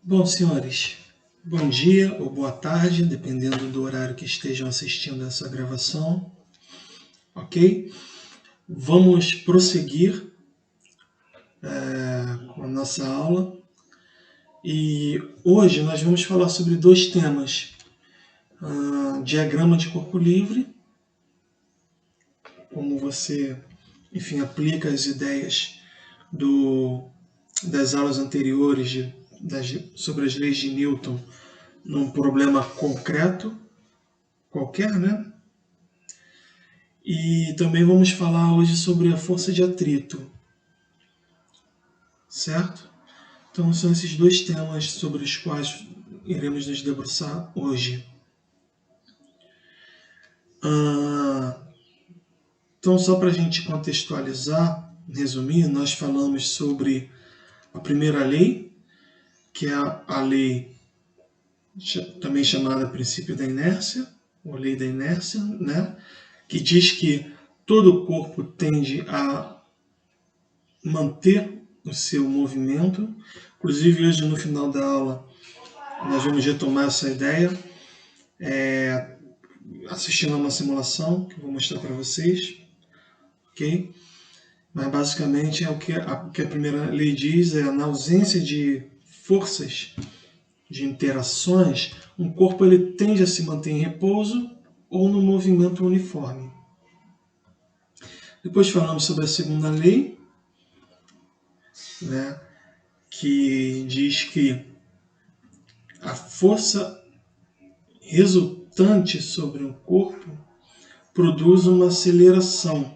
Bom, senhores, bom dia ou boa tarde, dependendo do horário que estejam assistindo essa gravação, ok? Vamos prosseguir com a nossa aula e hoje nós vamos falar sobre dois temas: diagrama de corpo livre, como você, aplica as ideias das aulas anteriores sobre as leis de Newton num problema concreto, qualquer, né? E também vamos falar hoje sobre a força de atrito, certo? Então são esses dois temas sobre os quais iremos nos debruçar hoje. Então, só para a gente contextualizar, resumir, nós falamos sobre a primeira lei, que é a lei também chamada princípio da inércia, ou lei da inércia, né? Que diz que todo corpo tende a manter o seu movimento. Inclusive, hoje no final da aula, nós vamos retomar essa ideia, assistindo a uma simulação que eu vou mostrar para vocês, ok? Mas basicamente é o que a primeira lei diz, na ausência de forças, de interações, um corpo ele tende a se manter em repouso ou no movimento uniforme. Depois falamos sobre a segunda lei, né, que diz que a força resultante sobre um corpo produz uma aceleração.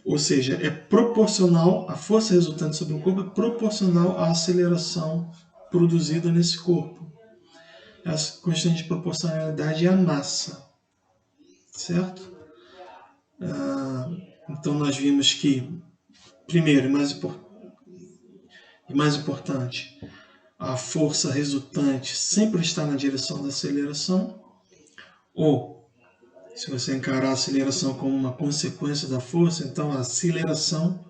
Ou seja, é proporcional, a força resultante sobre um corpo é proporcional à aceleração produzida nesse corpo. A constante de proporcionalidade é a massa, certo? Então nós vimos que, primeiro e mais importante, a força resultante sempre está na direção da aceleração, ou, se você encarar a aceleração como uma consequência da força, então a aceleração,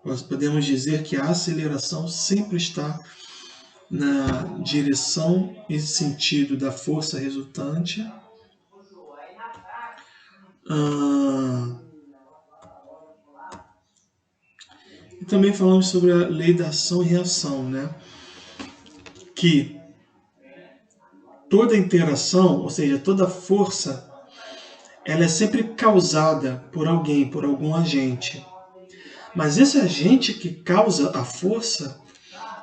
nós podemos dizer que a aceleração sempre está na direção e sentido da força resultante. E também falamos sobre a lei da ação e reação, né? Que toda interação, ou seja, toda força, ela é sempre causada por alguém, por algum agente. Mas esse agente que causa a força,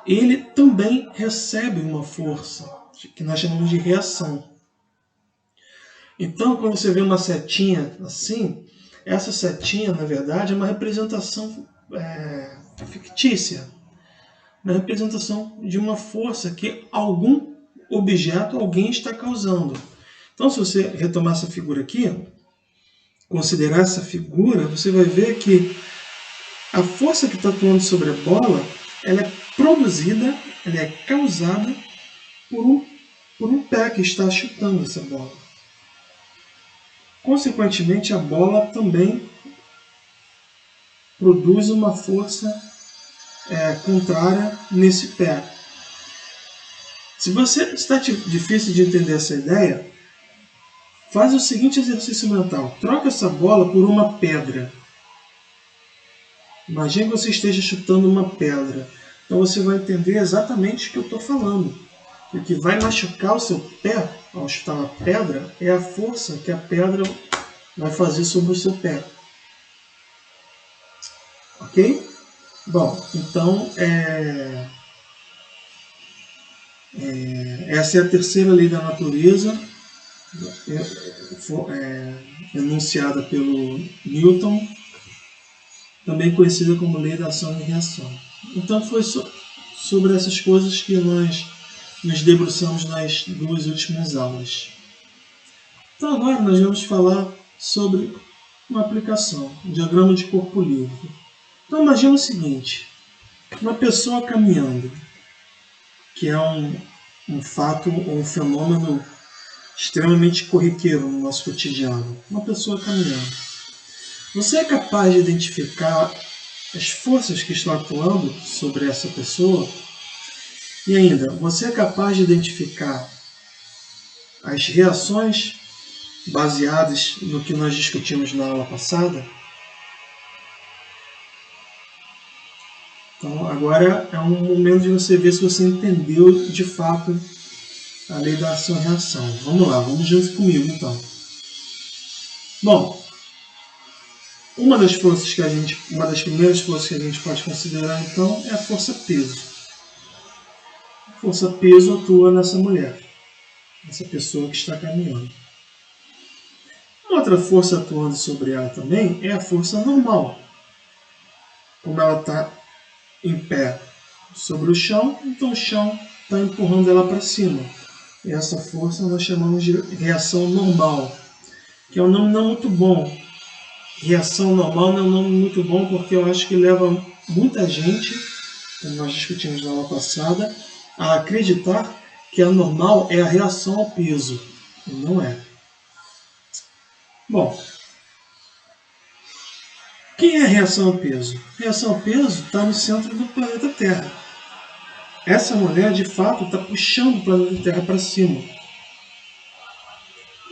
ele também recebe uma força, que nós chamamos de reação. Então, quando você vê uma setinha assim, essa setinha, na verdade, é uma representação fictícia. Uma representação de uma força que algum objeto, alguém está causando. Então, se você retomar essa figura aqui, considerar essa figura, você vai ver que a força que está atuando sobre a bola, ela é produzida, ela é causada por um pé que está chutando essa bola. Consequentemente, a bola também produz uma força contrária nesse pé. Se você está difícil de entender essa ideia, faz o seguinte exercício mental. Troca essa bola por uma pedra. Imagine que você esteja chutando uma pedra. Então você vai entender exatamente o que eu estou falando. O que vai machucar o seu pé ao chutar uma pedra é a força que a pedra vai fazer sobre o seu pé. Ok? Bom, então essa é a terceira lei da natureza, enunciada pelo Newton, também conhecida como lei da ação e reação. Então foi sobre essas coisas que nós nos debruçamos nas duas últimas aulas. Então agora nós vamos falar sobre uma aplicação, um diagrama de corpo livre. Então imagina o seguinte, uma pessoa caminhando, que é um fato ou um fenômeno extremamente corriqueiro no nosso cotidiano. Uma pessoa caminhando. Você é capaz de identificar as forças que estão atuando sobre essa pessoa E ainda, você é capaz de identificar as reações baseadas no que nós discutimos na aula passada? Então, agora é um momento de você ver se você entendeu de fato a lei da ação e reação. Vamos lá, vamos junto comigo então. Bom, uma das primeiras forças que a gente pode considerar então é a força peso. A força peso atua nessa mulher, essa pessoa que está caminhando. Uma outra força atuando sobre ela também é a força normal. Como ela está em pé sobre o chão, então o chão está empurrando ela para cima. E essa força nós chamamos de reação normal, que é um nome não muito bom. Reação normal não é um nome muito bom porque eu acho que leva muita gente, como nós discutimos na aula passada, a acreditar que a normal é a reação ao peso. E não é. Bom, quem é a reação ao peso? A reação ao peso está no centro do planeta Terra. Essa mulher, de fato, está puxando o planeta Terra para cima.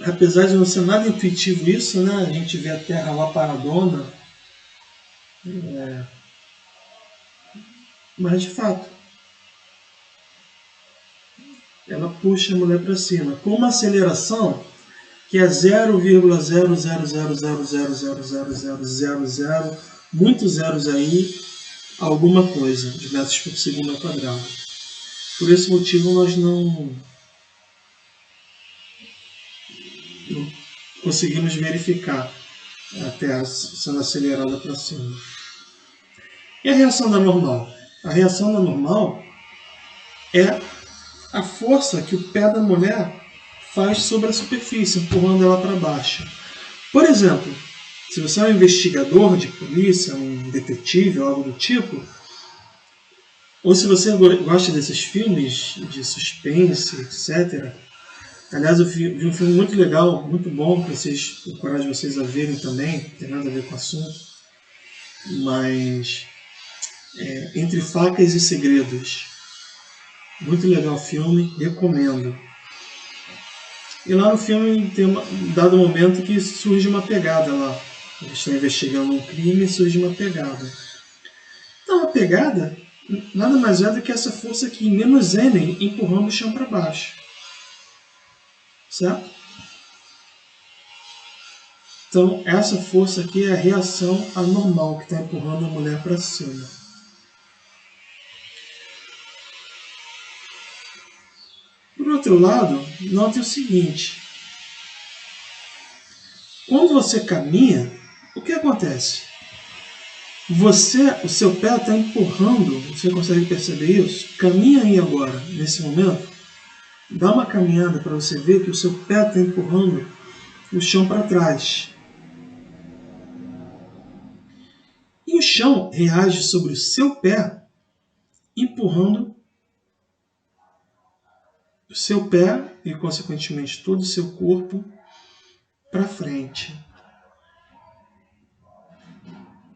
Apesar de não ser nada intuitivo isso, né? A gente vê a Terra lá paradona. Mas, de fato, ela puxa a mulher para cima. Com uma aceleração que é 0,00000000000, muitos zeros aí, alguma coisa de metros por segundo ao quadrado. Por esse motivo nós não conseguimos verificar a Terra sendo acelerada para cima. E a reação da normal? A reação da normal é a força que o pé da mulher faz sobre a superfície, empurrando ela para baixo. Por exemplo, se você é um investigador de polícia, um detetive ou algo do tipo, ou se você gosta desses filmes de suspense, etc. Aliás, eu vi um filme muito legal, muito bom, que vocês encorajo vocês a verem também, não tem nada a ver com o assunto, mas Entre Facas e Segredos. Muito legal o filme, recomendo. E lá no filme tem um dado momento que surge uma pegada lá. Eles estão investigando um crime e surge uma pegada. Então a pegada nada mais é do que essa força aqui, menos M, empurrando o chão para baixo. Certo? Então essa força aqui é a reação anormal que está empurrando a mulher para cima. Por outro lado, note o seguinte. Quando você caminha, o que acontece? O seu pé está empurrando, você consegue perceber isso? Caminha aí agora, nesse momento. Dá uma caminhada para você ver que o seu pé está empurrando o chão para trás. E o chão reage sobre o seu pé, empurrando o seu pé e, consequentemente, todo o seu corpo para frente.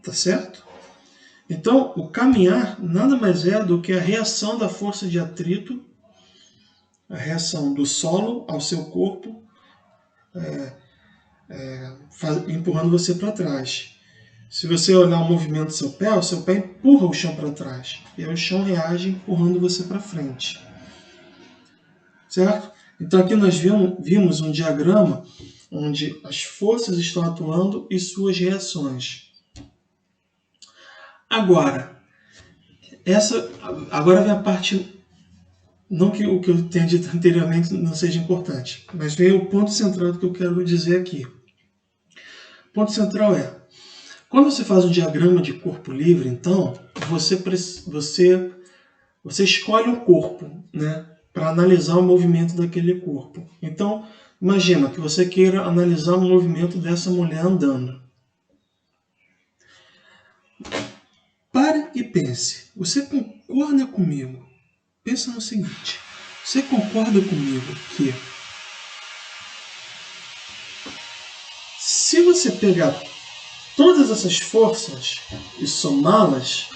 Tá certo? Então, o caminhar nada mais é do que a reação da força de atrito, a reação do solo ao seu corpo, empurrando você para trás. Se você olhar o movimento do seu pé, o seu pé empurra o chão para trás. E aí o chão reage empurrando você para frente. Certo? Então aqui nós vimos um diagrama onde as forças estão atuando e suas reações. Agora vem a parte, não que o que eu tenha dito anteriormente não seja importante, mas vem o ponto central do que eu quero dizer aqui. O ponto central é, quando você faz um diagrama de corpo livre, então, você escolhe um corpo, né, para analisar o movimento daquele corpo. Então, imagina que você queira analisar o movimento dessa mulher andando. Pare e pense. Você concorda comigo? Pensa no seguinte. Você concorda comigo que se você pegar todas essas forças e somá-las,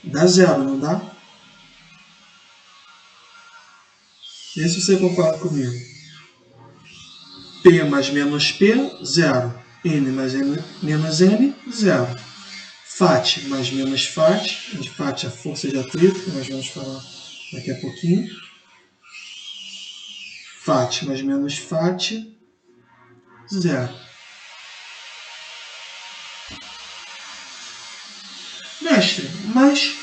dá zero, não dá? Vê se você concorda comigo. P mais menos P, 0. N mais N menos N, 0. FAT mais menos FAT. FAT é a força de atrito, que nós vamos falar daqui a pouquinho. FAT mais menos FAT, 0. Mestre, mas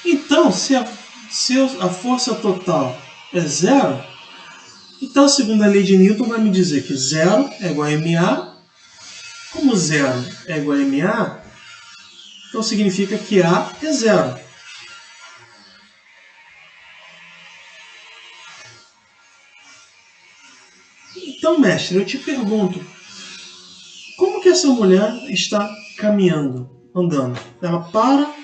então se a força total é 0, então segundo a lei de Newton vai me dizer que 0 é igual a MA. Como 0 é igual a MA, então significa que A é 0. Então, mestre, eu te pergunto, como que essa mulher está caminhando, andando? Ela para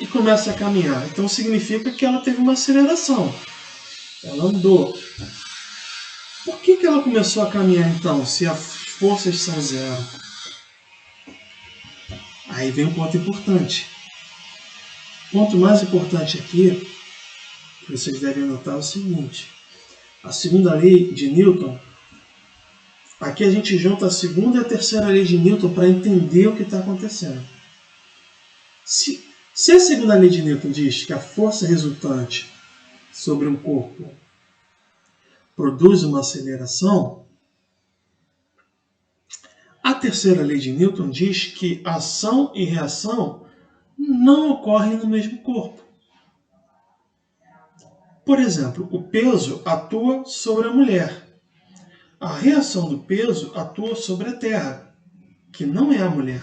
e começa a caminhar. Então significa que ela teve uma aceleração. Ela andou. Por que ela começou a caminhar então, se as forças são 0? Aí vem um ponto importante. O ponto mais importante aqui, que vocês devem notar, é o seguinte. A segunda lei de Newton, aqui a gente junta a segunda e a terceira lei de Newton para entender o que está acontecendo. Se a segunda lei de Newton diz que a força resultante sobre um corpo produz uma aceleração, a terceira lei de Newton diz que ação e reação não ocorrem no mesmo corpo. Por exemplo, o peso atua sobre a mulher. A reação do peso atua sobre a terra, que não é a mulher.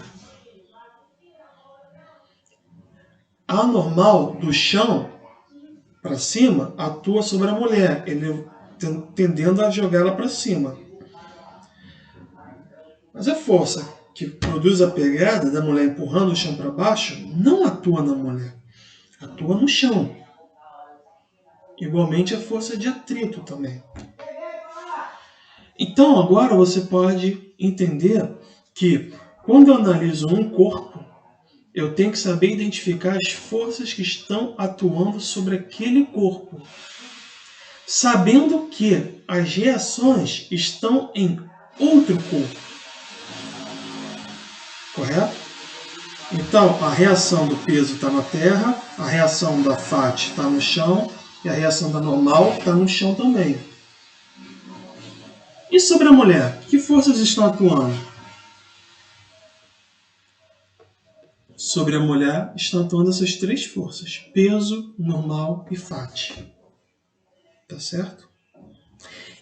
A normal do chão para cima atua sobre a mulher, ele tendendo a jogá-la para cima. Mas a força que produz a pegada da mulher empurrando o chão para baixo não atua na mulher, atua no chão. Igualmente a força de atrito também. Então agora você pode entender que quando eu analiso um corpo, eu tenho que saber identificar as forças que estão atuando sobre aquele corpo, sabendo que as reações estão em outro corpo. Correto? Então, a reação do peso está na terra, a reação da FAT está no chão e a reação da normal está no chão também. E sobre a mulher, que forças estão atuando? Sobre a mulher estão atuando essas três forças: peso, normal e FAT. Tá certo?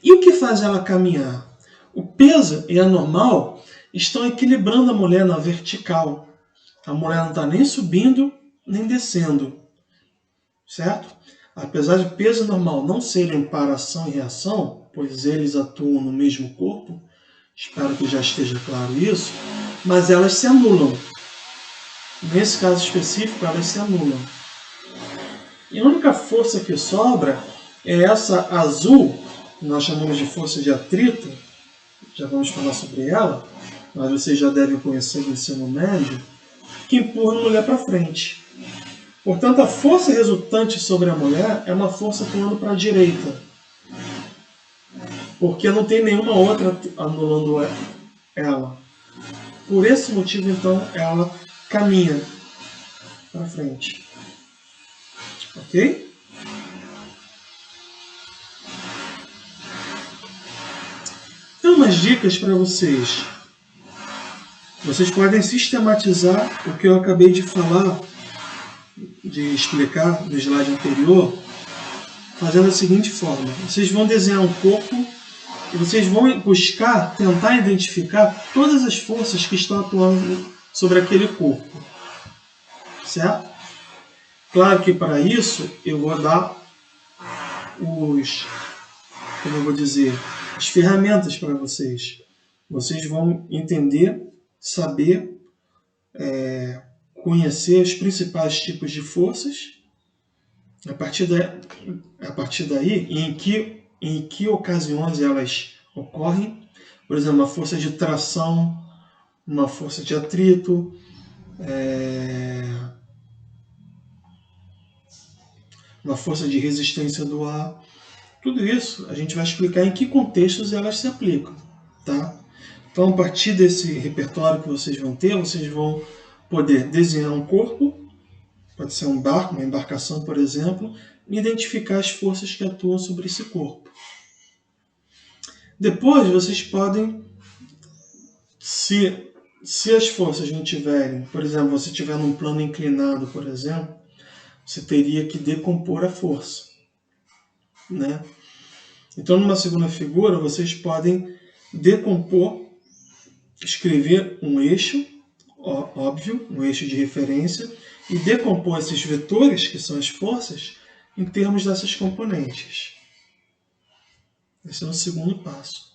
E o que faz ela caminhar? O peso e a normal estão equilibrando a mulher na vertical. A mulher não está nem subindo, nem descendo. Certo? Apesar de peso e normal não serem para ação e reação, pois eles atuam no mesmo corpo, espero que já esteja claro isso, mas elas se anulam. Nesse caso específico, elas se anulam. E a única força que sobra é essa azul, que nós chamamos de força de atrito, já vamos falar sobre ela, mas vocês já devem conhecer do ensino médio, que empurra a mulher para frente. Portanto, a força resultante sobre a mulher é uma força atuando para a direita, porque não tem nenhuma outra anulando ela. Por esse motivo, então, ela caminha para frente. Ok? Então, umas dicas para vocês. Vocês podem sistematizar o que eu acabei de falar, de explicar no slide anterior, fazendo da seguinte forma. Vocês vão desenhar um corpo e vocês vão buscar, tentar identificar todas as forças que estão atuando sobre aquele corpo. Certo? Claro que para isso eu vou dar as ferramentas para vocês. Vocês vão entender, saber, conhecer os principais tipos de forças. A partir daí, em que ocasiões elas ocorrem. Por exemplo, uma força de tração, uma força de atrito, uma força de resistência do ar. Tudo isso a gente vai explicar em que contextos elas se aplicam, tá? Então, a partir desse repertório que vocês vão ter, vocês vão poder desenhar um corpo, pode ser um barco, uma embarcação, por exemplo, e identificar as forças que atuam sobre esse corpo. Depois, vocês podem, se as forças não tiverem, por exemplo, você estiver num plano inclinado, por exemplo, você teria que decompor a força, né? Então, numa segunda figura, vocês podem decompor, escrever um eixo, óbvio, um eixo de referência, e decompor esses vetores, que são as forças, em termos dessas componentes. Esse é o segundo passo.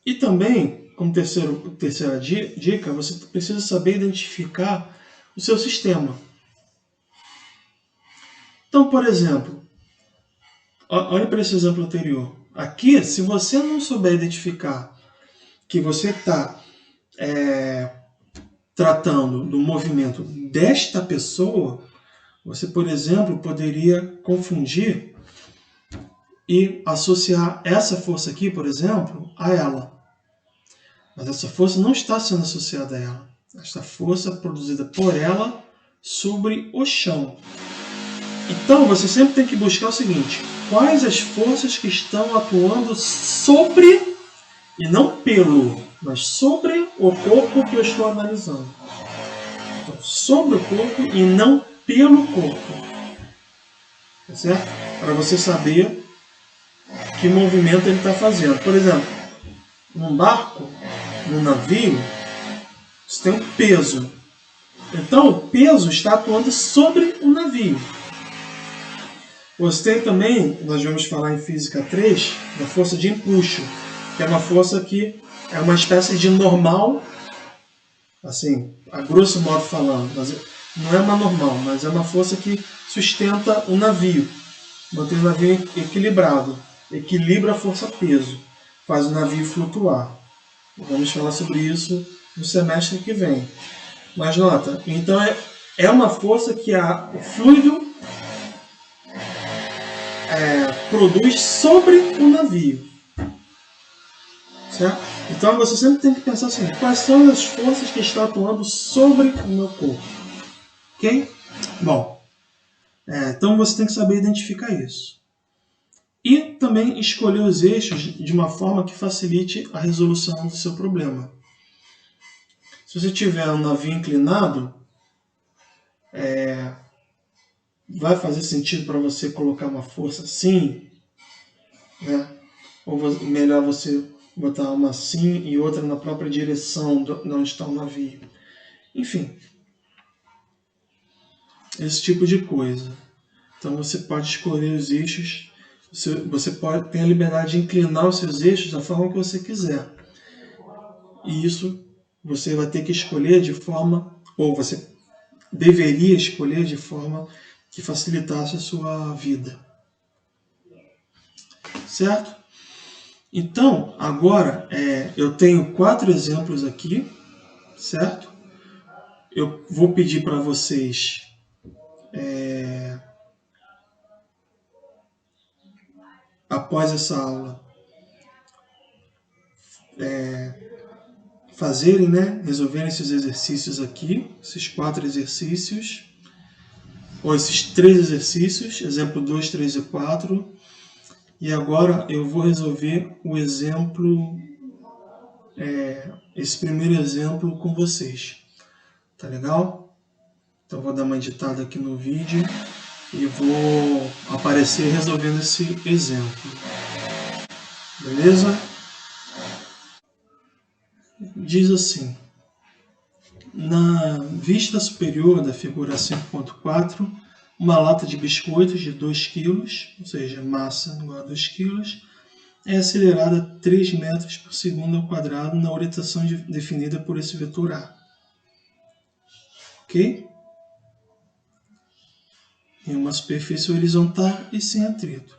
E também, como terceira dica, você precisa saber identificar o seu sistema. Então, por exemplo, olhe para esse exemplo anterior. Aqui, se você não souber identificar que você está tratando do movimento desta pessoa, você, por exemplo, poderia confundir e associar essa força aqui, por exemplo, a ela. Mas essa força não está sendo associada a ela. Esta força é produzida por ela sobre o chão. Então, você sempre tem que buscar o seguinte: quais as forças que estão atuando sobre, e não pelo, mas sobre o corpo que eu estou analisando. Então, sobre o corpo e não pelo corpo. Tá certo? Para você saber que movimento ele está fazendo. Por exemplo, num barco, num navio, você tem um peso. Então, o peso está atuando sobre o navio. Você tem também, nós vamos falar em Física 3, da força de empuxo, que é uma força que é uma espécie de normal, assim, a grosso modo falando, mas não é uma normal, mas é uma força que sustenta o navio, mantém o navio equilibrado, equilibra a força-peso, faz o navio flutuar. Vamos falar sobre isso no semestre que vem. Mas nota, então é uma força que o fluido produz sobre o navio. Certo? Então você sempre tem que pensar assim: quais são as forças que estão atuando sobre o meu corpo? Ok? Bom, então você tem que saber identificar isso. E também escolher os eixos de uma forma que facilite a resolução do seu problema. Se você tiver um navio inclinado, vai fazer sentido para você colocar uma força assim, né? Ou melhor você botar uma assim e outra na própria direção de onde está o navio. Enfim, esse tipo de coisa. Então você pode escolher os eixos, você pode ter a liberdade de inclinar os seus eixos da forma que você quiser. E isso você vai ter que escolher de forma, ou você deveria escolher de forma que facilitasse a sua vida. Certo? Então, agora eu tenho 4 exemplos aqui, certo? Eu vou pedir para vocês após essa aula fazerem, né? Resolverem esses exercícios aqui, esses 4 exercícios, ou esses 3 exercícios, exemplo 2, 3 e 4. E agora eu vou resolver o exemplo, esse primeiro exemplo com vocês. Tá legal? Então eu vou dar uma editada aqui no vídeo e vou aparecer resolvendo esse exemplo. Beleza? Diz assim: na vista superior da figura 5.4, uma lata de biscoitos de 2 kg, ou seja, massa igual a 2 kg, é acelerada a 3 metros por segundo ao quadrado na orientação definida por esse vetor A. Ok? Em uma superfície horizontal e sem atrito.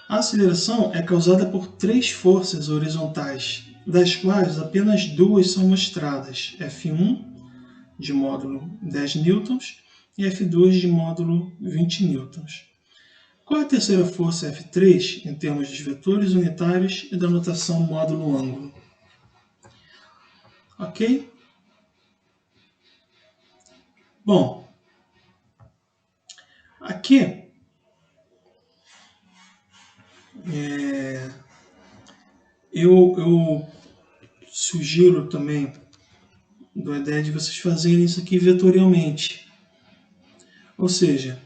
A aceleração é causada por 3 forças horizontais, das quais apenas 2 são mostradas, F1, de módulo 10 newtons, e F2 de módulo 20 newtons. Qual é a terceira força F3 em termos dos vetores unitários e da notação módulo ângulo? Ok? Bom, aqui eu sugiro também a ideia de vocês fazerem isso aqui vetorialmente. Ou seja,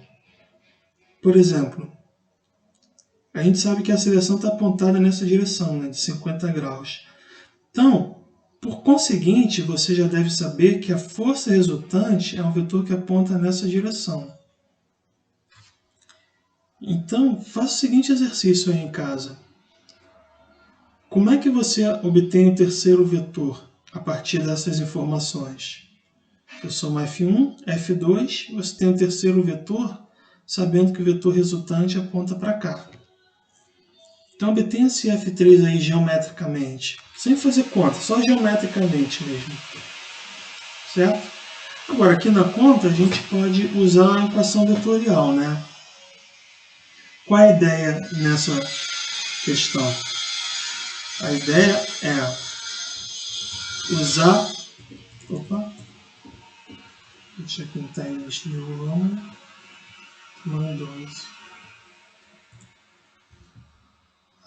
por exemplo, a gente sabe que a aceleração está apontada nessa direção, né, de 50 graus. Então, por conseguinte, você já deve saber que a força resultante é um vetor que aponta nessa direção. Então, faça o seguinte exercício aí em casa. Como é que você obtém o terceiro vetor a partir dessas informações? Eu soma F1, F2, você tem o terceiro vetor, sabendo que o vetor resultante aponta para cá. Então, obtenha esse F3 aí geometricamente, sem fazer conta, só geometricamente mesmo. Certo? Agora, aqui na conta, a gente pode usar a equação vetorial, né? Qual é a ideia nessa questão? A ideia é usar... Opa! Deixa eu aqui no time de volume. Mano 12.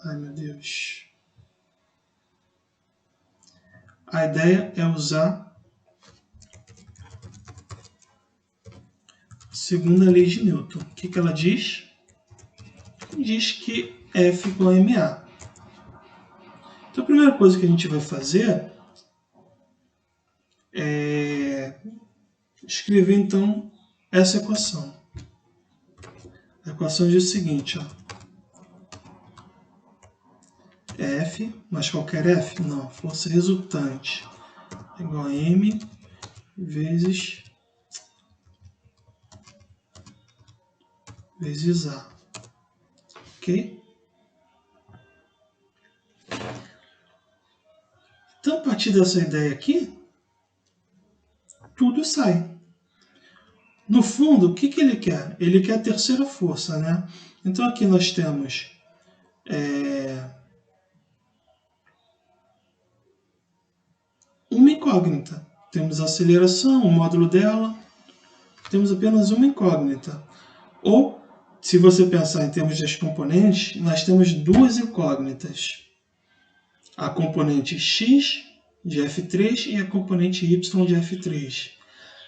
Ai, meu Deus. A ideia é usar a segunda lei de Newton. O que ela diz? Diz que F igual a ma. Então, a primeira coisa que a gente vai fazer é escrever, então, essa equação. A equação diz o seguinte, ó. F, mas qualquer F? Não, força resultante igual a M vezes A. Ok? Então, a partir dessa ideia aqui, tudo sai. No fundo, o que ele quer? Ele quer a terceira força, né? Então, aqui nós temos uma incógnita. Temos a aceleração, o módulo dela. Temos apenas uma incógnita. Ou, se você pensar em termos das componentes, nós temos duas incógnitas. A componente x de F3 e a componente y de F3.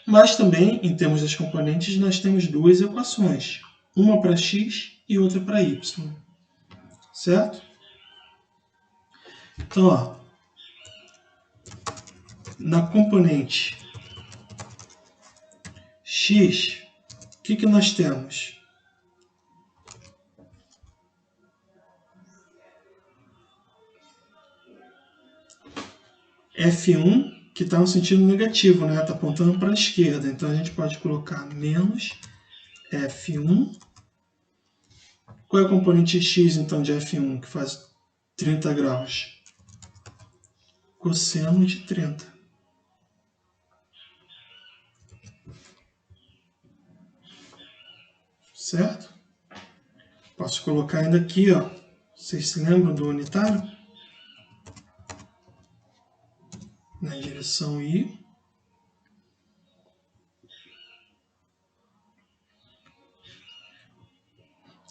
Mas também, em termos das componentes, nós temos duas equações. Uma para x e outra para y. Certo? Então, ó, na componente x, o que nós temos? F1, que está no sentido negativo, né? Está apontando para a esquerda. Então, a gente pode colocar menos F1. Qual é a componente x, então, de F1, que faz 30 graus? Cosseno de 30. Certo? Posso colocar ainda aqui, ó. Vocês se lembram do unitário? Na direção I.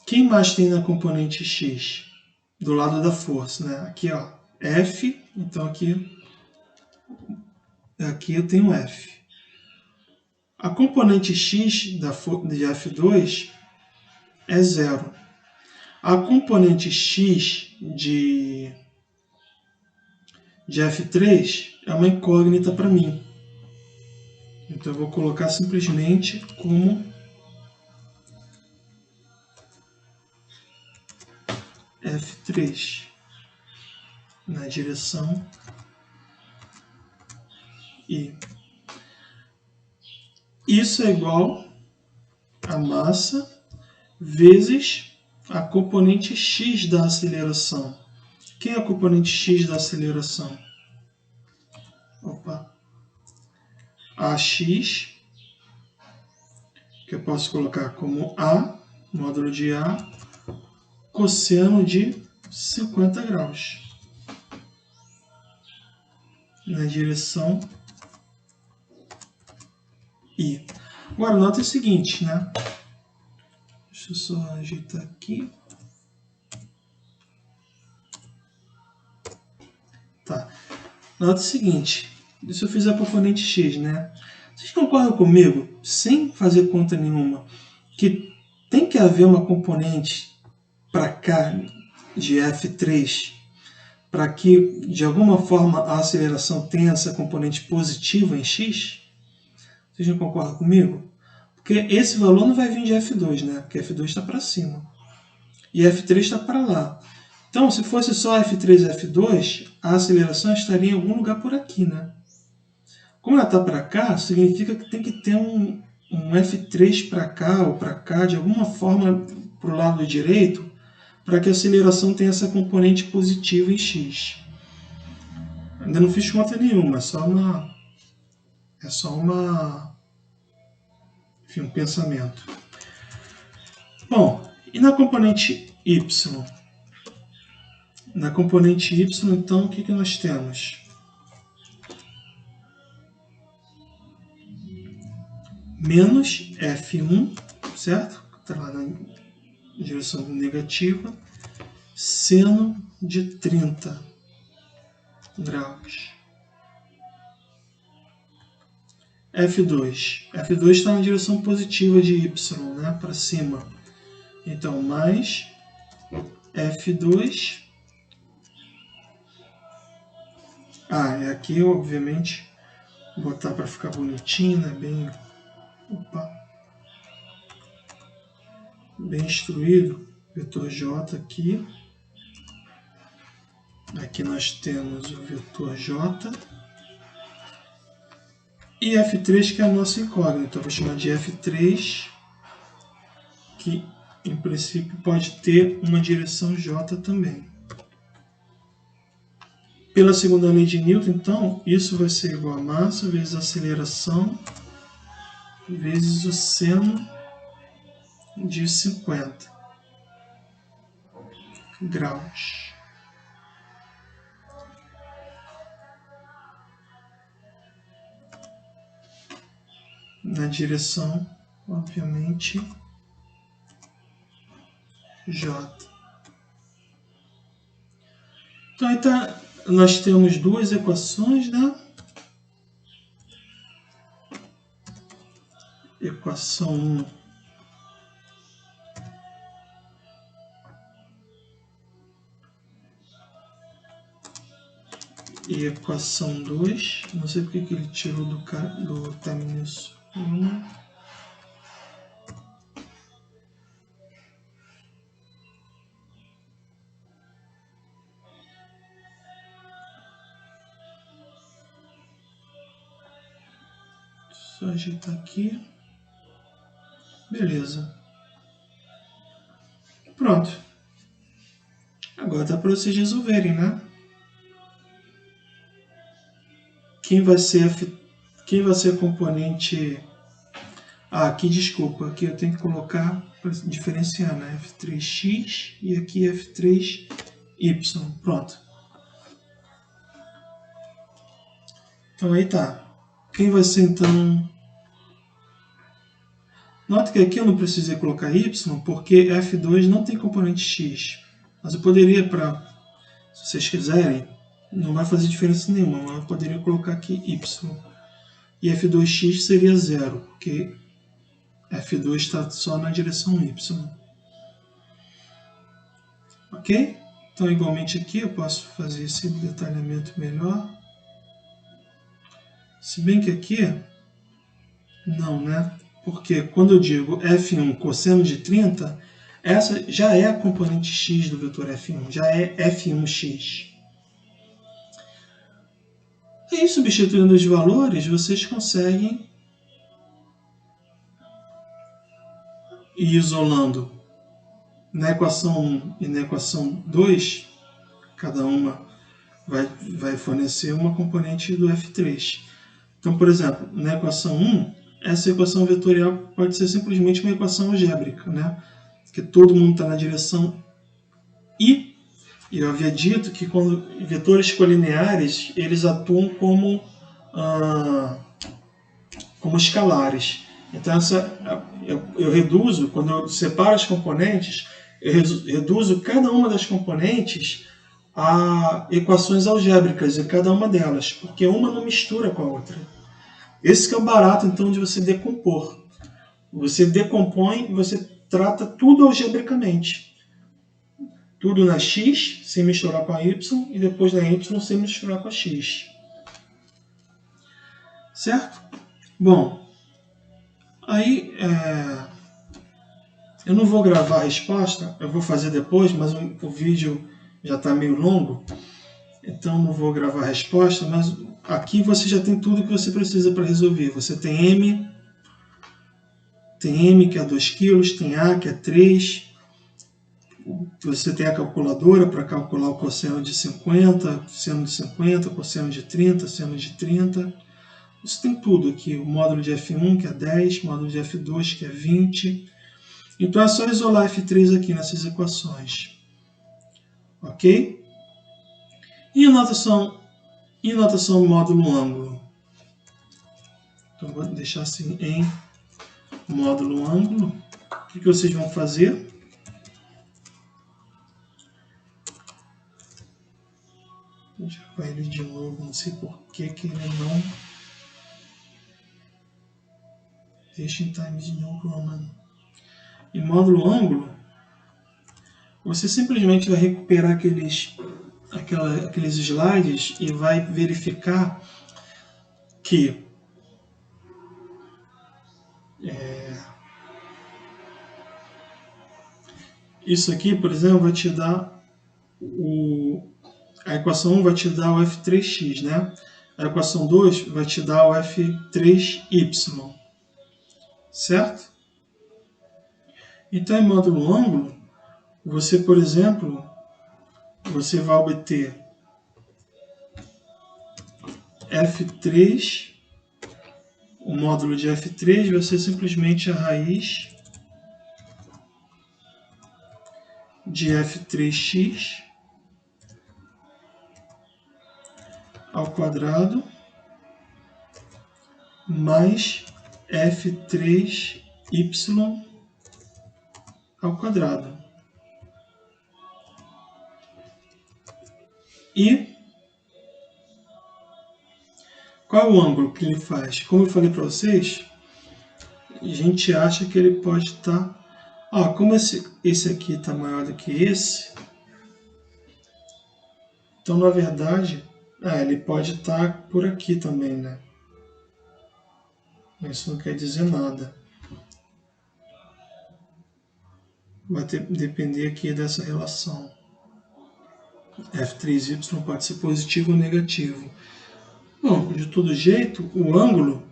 Quem mais tem na componente x? Do lado da força, né? Aqui, ó, F. Então, aqui eu tenho F. A componente x de F2 é 0. A componente x de F3 é uma incógnita para mim. Então, eu vou colocar simplesmente como F3 na direção I. Isso é igual a massa vezes a componente x da aceleração. Quem é a componente x da aceleração? Opa. AX que eu posso colocar como A, módulo de A, cosseno de 50 graus. Na direção I. Agora, nota o seguinte, né? Deixa eu só ajeitar aqui. Tá. Nota o seguinte. Se eu fizer a componente x, né? Vocês concordam comigo, sem fazer conta nenhuma, que tem que haver uma componente para cá de F3 para que, de alguma forma, a aceleração tenha essa componente positiva em x? Vocês não concordam comigo? Porque esse valor não vai vir de F2, né? Porque F2 está para cima. E F3 está para lá. Então, se fosse só F3 e F2, a aceleração estaria em algum lugar por aqui, né? Como ela está para cá, significa que tem que ter um F3 para cá ou para cá, de alguma forma para o lado direito, para que a aceleração tenha essa componente positiva em x. Ainda não fiz conta nenhuma, é só enfim, um pensamento. Bom, e na componente y? Na componente y, então, o que nós temos? Menos F1, certo? Está lá na direção negativa, seno de 30 graus. F2. F2 está na direção positiva de y, né? Para cima. Então, mais F2. E aqui, obviamente, vou botar para ficar bonitinho, né? Bem instruído. Vetor J aqui. Aqui nós temos o vetor J. E F3, que é a nossa incógnita. Então, vou chamar de F3, que em princípio pode ter uma direção J também. Pela segunda lei de Newton, então, isso vai ser igual a massa vezes a aceleração vezes o seno de 50 graus. Na direção, obviamente, J. Então, aí nós temos duas equações, né? Equação 1 e equação 2. Não sei porque que ele tirou do terminus 1. Só ajeitar aqui. Beleza. Pronto. Agora dá para vocês resolverem, né? Quem vai ser a componente... aqui, desculpa. Aqui eu tenho que colocar para diferenciar, né? F3x e aqui F3y. Pronto. Então aí tá. Quem vai ser, então... Nota que aqui eu não precisei colocar y, porque F2 não tem componente x. Mas eu poderia, se vocês quiserem, não vai fazer diferença nenhuma, mas eu poderia colocar aqui y. E F2x seria 0, porque F2 está só na direção y. Ok? Então, igualmente aqui, eu posso fazer esse detalhamento melhor. Se bem que aqui, não, né? Porque quando eu digo F1 cosseno de 30, essa já é a componente x do vetor F1, já é F1x. E aí, substituindo os valores, vocês conseguem ir isolando na equação 1 e na equação 2, cada uma vai fornecer uma componente do F3. Então, por exemplo, na equação 1, essa equação vetorial pode ser simplesmente uma equação algébrica, né? Que todo mundo está na direção I. E eu havia dito que quando vetores colineares, eles atuam como escalares. Então, eu reduzo, quando eu separo as componentes, eu reduzo cada uma das componentes a equações algébricas em cada uma delas, porque uma não mistura com a outra. Esse que é o barato, então, de você decompor. Você decompõe e você trata tudo algebricamente. Tudo na x, sem misturar com a y, e depois na y, sem misturar com a x. Certo? Bom, aí eu não vou gravar a resposta, eu vou fazer depois, mas o vídeo já está meio longo, então não vou gravar a resposta, mas aqui você já tem tudo que você precisa para resolver. Você tem M que é 2 kg, tem A que é 3, você tem a calculadora para calcular o cosseno de 50, seno de 50, cosseno de 30, seno de 30. Você tem tudo aqui, o módulo de F1 que é 10, módulo de F2 que é 20. Então é só isolar F3 aqui nessas equações. Ok? E notação módulo ângulo. Então vou deixar assim em módulo ângulo. O que vocês vão fazer? Deixa eu ver ele de novo, não sei por que ele não. Deixa em Times New Roman. Em módulo ângulo, você simplesmente vai recuperar aqueles slides e vai verificar que isso aqui, por exemplo, vai te dar a equação 1 vai te dar o F3x, né? A equação 2 vai te dar o F3y, certo? Então, em módulo ângulo, você, por exemplo, você vai obter F3, o módulo de F3 vai ser simplesmente a raiz de F3x ao quadrado mais F3y ao quadrado. E qual é o ângulo que ele faz? Como eu falei para vocês, a gente acha que ele pode estar... como esse aqui está maior do que esse, então, na verdade, ele pode estar por aqui também, né? Isso não quer dizer nada. Vai depender aqui dessa relação. F3y pode ser positivo ou negativo. Bom, de todo jeito, o ângulo,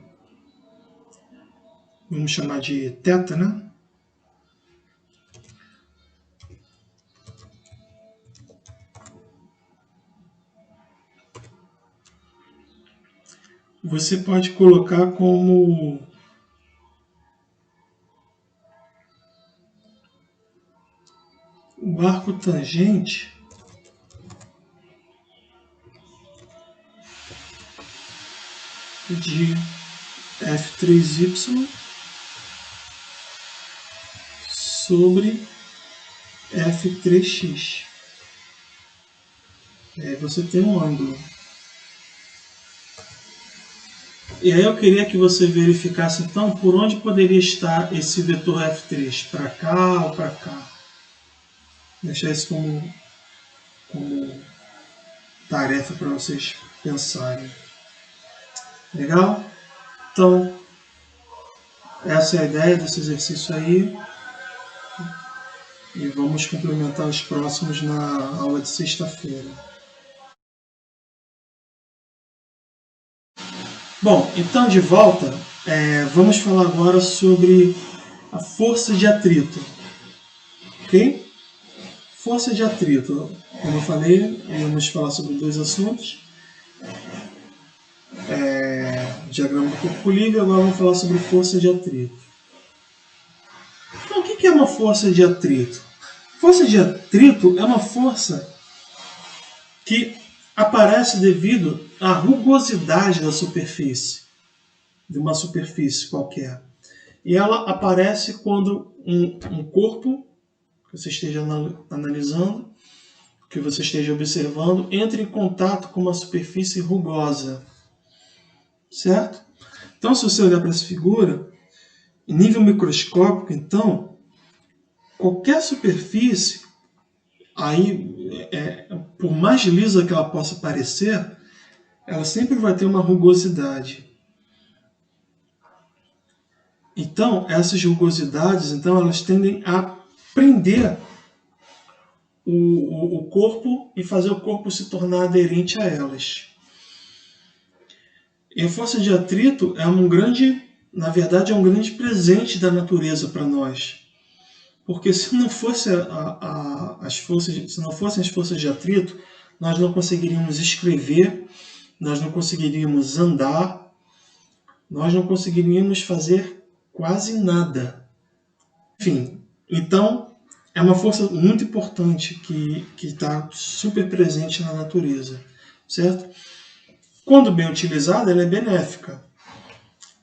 vamos chamar de θ, né? Você pode colocar como o arco tangente de F3y sobre F3x. E aí você tem um ângulo. E aí eu queria que você verificasse então por onde poderia estar esse vetor F3, para cá ou para cá. Deixar isso como tarefa para vocês pensarem. Legal? Então, essa é a ideia desse exercício aí. E vamos complementar os próximos na aula de sexta-feira. Bom, então de volta, vamos falar agora sobre a força de atrito. Ok? Força de atrito. Como eu falei, vamos falar sobre dois assuntos. diagrama do corpo livre. Agora vamos falar sobre força de atrito. Então, o que é uma força de atrito? Força de atrito é uma força que aparece devido à rugosidade da superfície, de uma superfície qualquer. E ela aparece quando um corpo que você esteja analisando, que você esteja observando, entra em contato com uma superfície rugosa. Certo? Então, se você olhar para essa figura, em nível microscópico, então, qualquer superfície, aí, por mais lisa que ela possa parecer, ela sempre vai ter uma rugosidade. Então, essas rugosidades, então, elas tendem a prender o corpo e fazer o corpo se tornar aderente a elas. E a força de atrito é na verdade, é um grande presente da natureza para nós. Porque se não fossem as forças de atrito, nós não conseguiríamos escrever, nós não conseguiríamos andar, nós não conseguiríamos fazer quase nada. Enfim, então é uma força muito importante que está super presente na natureza, certo? Quando bem utilizada, ela é benéfica.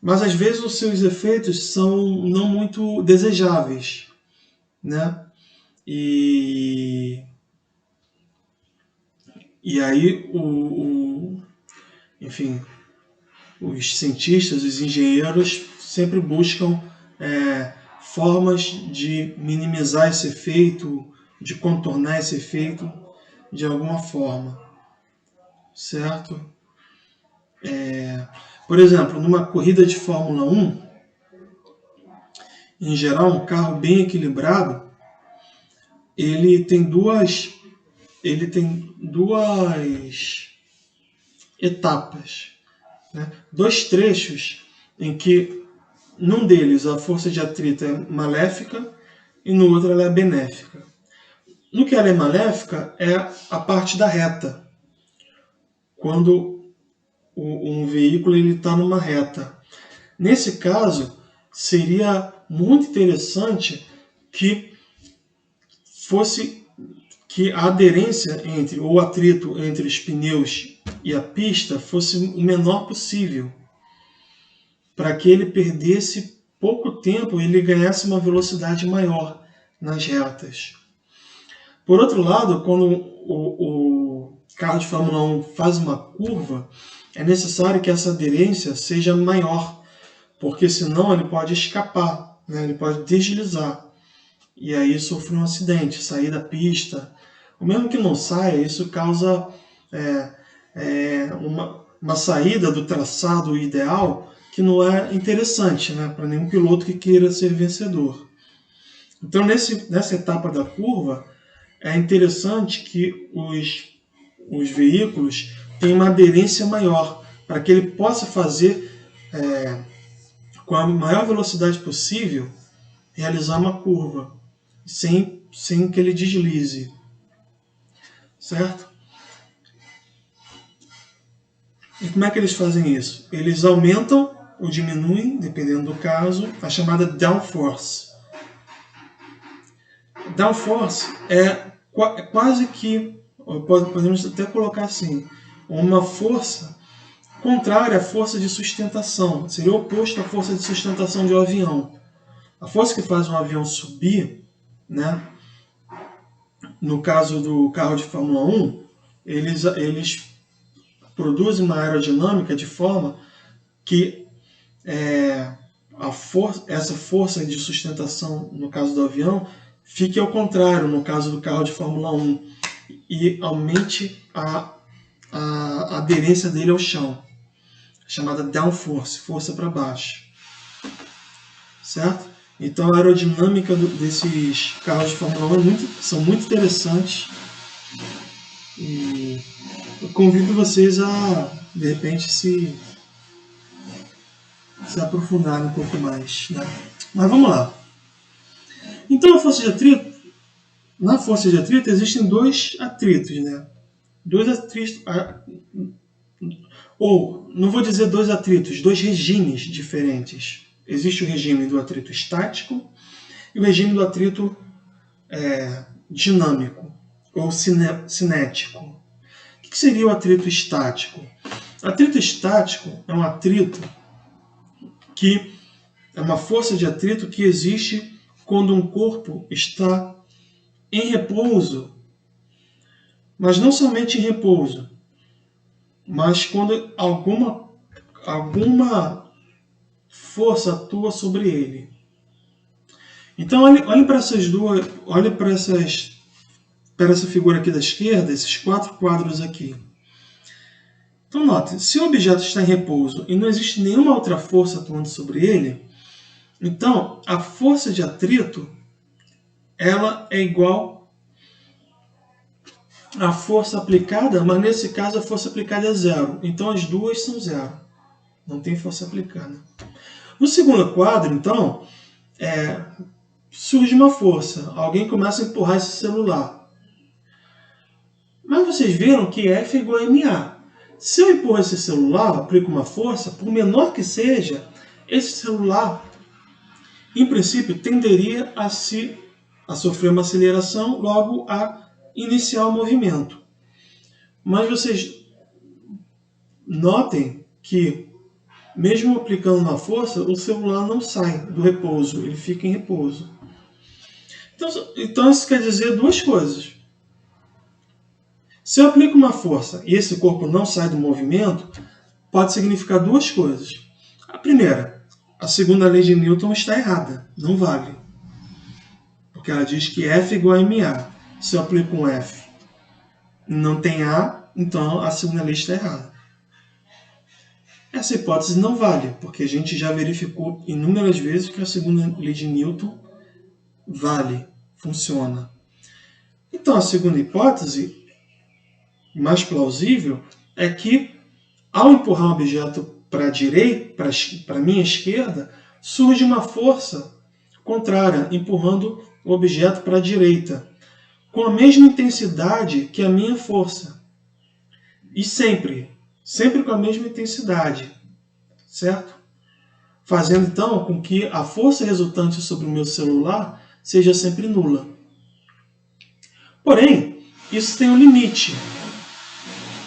Mas às vezes os seus efeitos são não muito desejáveis, né? E aí enfim, os cientistas, os engenheiros sempre buscam formas de minimizar esse efeito, de contornar esse efeito de alguma forma, certo? Por exemplo, numa corrida de Fórmula 1, em geral, um carro bem equilibrado, ele tem duas etapas, né? Dois trechos em que num deles a força de atrito é maléfica e no outro ela é benéfica. No que ela é maléfica é a parte da reta, quando um veículo está numa reta. Nesse caso, seria muito interessante que a aderência ou o atrito entre os pneus e a pista fosse o menor possível, para que ele perdesse pouco tempo e ele ganhasse uma velocidade maior nas retas. Por outro lado, quando o carro de Fórmula 1 faz uma curva, é necessário que essa aderência seja maior, porque senão ele pode escapar, né? Ele pode deslizar e aí sofrer um acidente, sair da pista. Ou mesmo que não saia, isso causa uma saída do traçado ideal que não é interessante, né, para nenhum piloto que queira ser vencedor. Então, nessa etapa da curva, é interessante que os veículos tenham uma aderência maior, para que ele possa fazer, com a maior velocidade possível, realizar uma curva, sem que ele deslize. Certo? E como é que eles fazem isso? Eles aumentam ou diminuem, dependendo do caso, a chamada downforce. Downforce é quase que, podemos até colocar assim, uma força contrária à força de sustentação. Seria o oposto à força de sustentação de um avião. A força que faz um avião subir, né? No caso do carro de Fórmula 1, eles produzem uma aerodinâmica de forma que essa força de sustentação, no caso do avião, fique ao contrário, no caso do carro de Fórmula 1, e aumente a aderência dele ao chão, chamada downforce, força para baixo. Certo? Então a aerodinâmica desses carros de Fórmula 1 são muito interessantes, e eu convido vocês a, de repente, se aprofundar um pouco mais, né? Mas vamos lá. Então, na força de atrito existem dois atritos, né? ou não vou dizer dois atritos, dois regimes diferentes. Existe o regime do atrito estático e o regime do atrito dinâmico ou cinético. O que seria o atrito estático? Atrito estático é um atrito que é uma força de atrito que existe quando um corpo está em repouso, mas não somente em repouso, mas quando alguma força atua sobre ele. Então olhe para essas duas, olhe para essa figura aqui da esquerda, esses 4 quadros aqui. Então note, se o objeto está em repouso e não existe nenhuma outra força atuando sobre ele, então a força de atrito ela é igual à força aplicada, mas nesse caso a força aplicada é 0. Então as duas são 0. Não tem força aplicada. No segundo quadro, então, surge uma força. Alguém começa a empurrar esse celular. Mas vocês viram que F é igual a MA. Se eu empurro esse celular, aplico uma força, por menor que seja, esse celular, em princípio, tenderia a sofrer uma aceleração, logo a iniciar o movimento. Mas vocês notem que, mesmo aplicando uma força, o celular não sai do repouso, ele fica em repouso. Então isso quer dizer duas coisas. Se eu aplico uma força e esse corpo não sai do movimento, pode significar duas coisas. A primeira, a segunda lei de Newton está errada, não vale. Porque ela diz que F é igual a MA. Se eu aplico um F e não tem A, então a segunda lei está errada. Essa hipótese não vale, porque a gente já verificou inúmeras vezes que a segunda lei de Newton vale, funciona. Então a segunda hipótese, mais plausível, é que ao empurrar um objeto para a direita, para a minha esquerda, surge uma força contrária, empurrando o objeto para a direita, com a mesma intensidade que a minha força. E sempre com a mesma intensidade, certo? Fazendo então com que a força resultante sobre o meu celular seja sempre nula. Porém, isso tem um limite.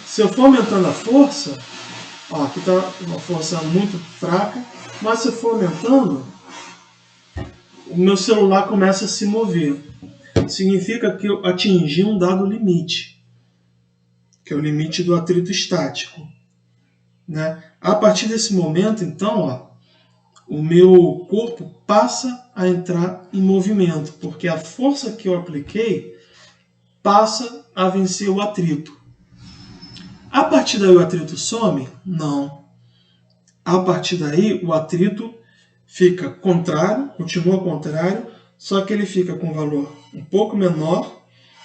Se eu for aumentando a força, aqui está uma força muito fraca, mas se eu for aumentando, o meu celular começa a se mover. Significa que eu atingi um dado limite, que é o limite do atrito estático. Né? A partir desse momento, então, o meu corpo passa a entrar em movimento, porque a força que eu apliquei passa a vencer o atrito. A partir daí o atrito some? Não. A partir daí o atrito fica contrário, continua contrário, só que ele fica com valor um pouco menor,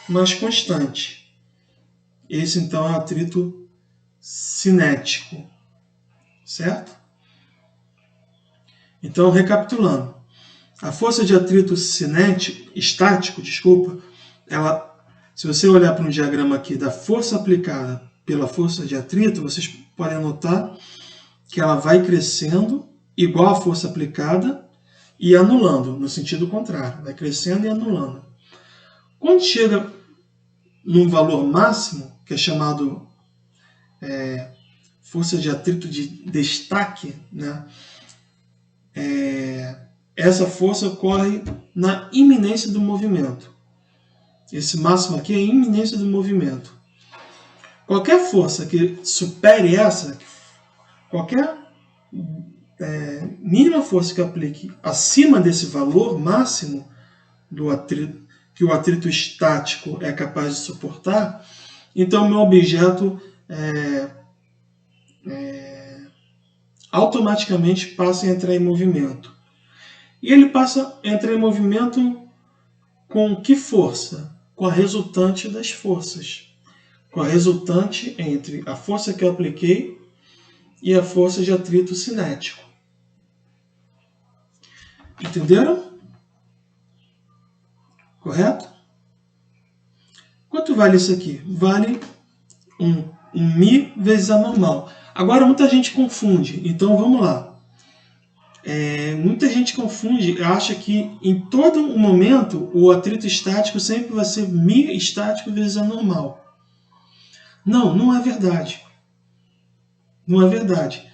mas constante. Esse então é o atrito cinético, certo? Então, recapitulando, a força de atrito estático, ela, se você olhar para um diagrama aqui da força aplicada pela força de atrito, vocês podem notar que ela vai crescendo igual à força aplicada e anulando, no sentido contrário, vai crescendo e anulando. Quando chega num valor máximo, que é chamado força de atrito de destaque, né? Essa força ocorre na iminência do movimento. Esse máximo aqui é a iminência do movimento. Qualquer força que supere essa, qualquer mínima força que eu aplique acima desse valor máximo do atrito, que o atrito estático é capaz de suportar, então meu objeto automaticamente passa a entrar em movimento. E ele passa a entrar em movimento com que força? Com a resultante das forças. Com a resultante entre a força que eu apliquei e a força de atrito cinético. Entenderam? Correto? Quanto vale isso aqui? Vale um um μ vezes A normal. Agora muita gente confunde, então vamos lá. Muita gente confunde, acha que em todo momento o atrito estático sempre vai ser μ estático vezes A normal. Não, não é verdade. Não é verdade.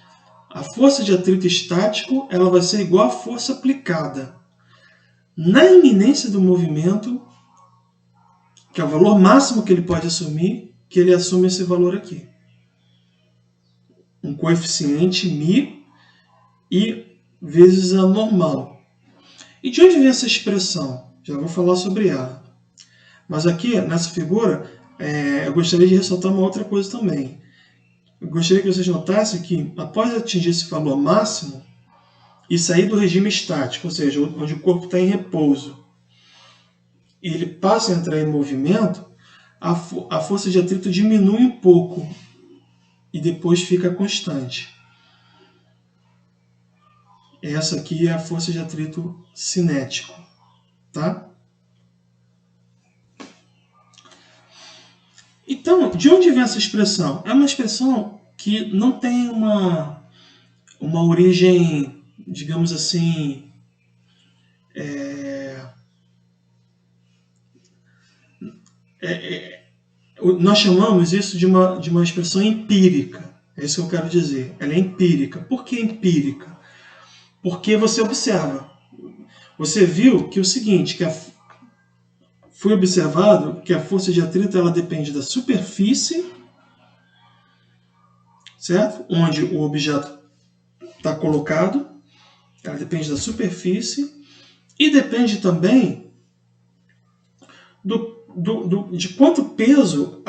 A força de atrito estático ela vai ser igual à força aplicada na iminência do movimento, que é o valor máximo que ele pode assumir, que ele assume esse valor aqui. Um coeficiente μ e vezes A normal. E de onde vem essa expressão? Já vou falar sobre ela. Mas aqui, nessa figura, eu gostaria de ressaltar uma outra coisa também. Eu gostaria que vocês notassem que, após atingir esse valor máximo e sair do regime estático, ou seja, onde o corpo está em repouso, e ele passa a entrar em movimento, a força de atrito diminui um pouco e depois fica constante. Essa aqui é a força de atrito cinético, tá? Então, de onde vem essa expressão? É uma expressão que não tem uma origem, digamos assim, nós chamamos isso de uma expressão empírica. É isso que eu quero dizer. Ela é empírica. Por que empírica? Porque você observa. Você viu que o seguinte, foi observado que a força de atrito ela depende da superfície, certo? Onde o objeto está colocado. Ela depende da superfície e depende também de quanto peso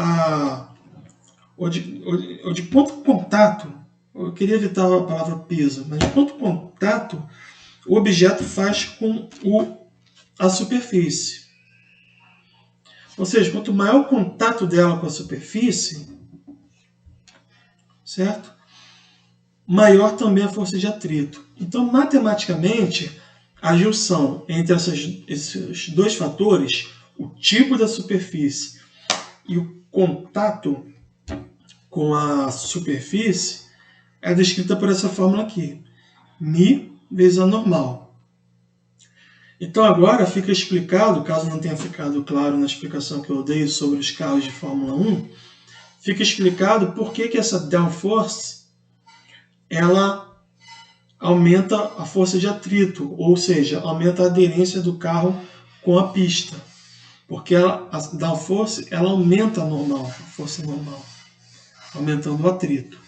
ou de quanto contato, eu queria evitar a palavra peso, mas de quanto contato o objeto faz com a superfície. Ou seja, quanto maior o contato dela com a superfície, certo? Maior também a força de atrito. Então, matematicamente, a junção entre esses dois fatores, o tipo da superfície e o contato com a superfície, é descrita por essa fórmula aqui. μ vezes A normal. Então agora fica explicado, caso não tenha ficado claro na explicação que eu dei sobre os carros de Fórmula 1, fica explicado por que essa downforce ela aumenta a força de atrito, ou seja, aumenta a aderência do carro com a pista. Porque a downforce ela aumenta a força normal, aumentando o atrito.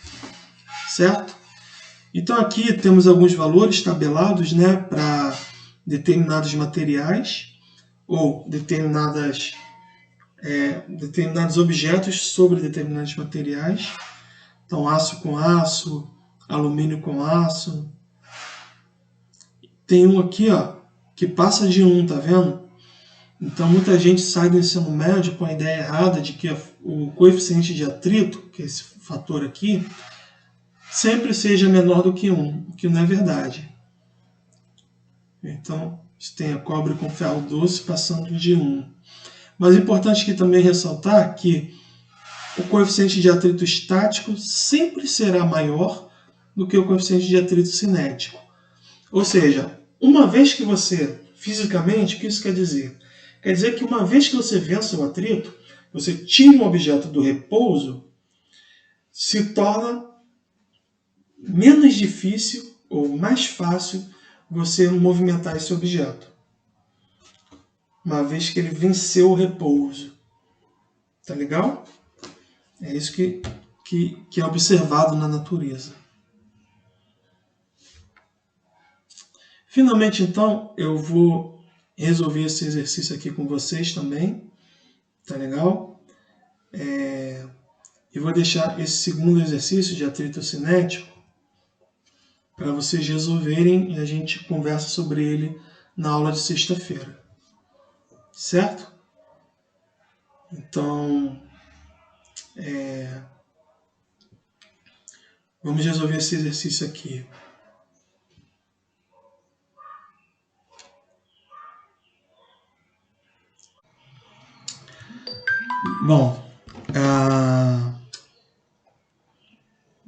Certo? Então aqui temos alguns valores tabelados, né, para determinados materiais ou determinados objetos sobre determinados materiais. Então aço com aço, alumínio com aço. Tem um aqui, ó, que passa de 1, tá vendo? Então muita gente sai do ensino médio com a ideia errada de que o coeficiente de atrito, que é esse fator aqui, sempre seja menor do que 1, o que não é verdade. Então, tem a cobre com ferro doce passando de 1. Mas é importante aqui também ressaltar que o coeficiente de atrito estático sempre será maior do que o coeficiente de atrito cinético. Ou seja, uma vez que você, fisicamente, o que isso quer dizer? Quer dizer que uma vez que você vença o atrito, você tira um objeto do repouso, se torna menos difícil ou mais fácil você movimentar esse objeto, uma vez que ele venceu o repouso. Tá legal? É isso que é observado na natureza. Finalmente, então, eu vou resolver esse exercício aqui com vocês também. Tá legal? E vou deixar esse segundo exercício de atrito cinético para vocês resolverem e a gente conversa sobre ele na aula de sexta-feira. Certo? Então, vamos resolver esse exercício aqui. Bom,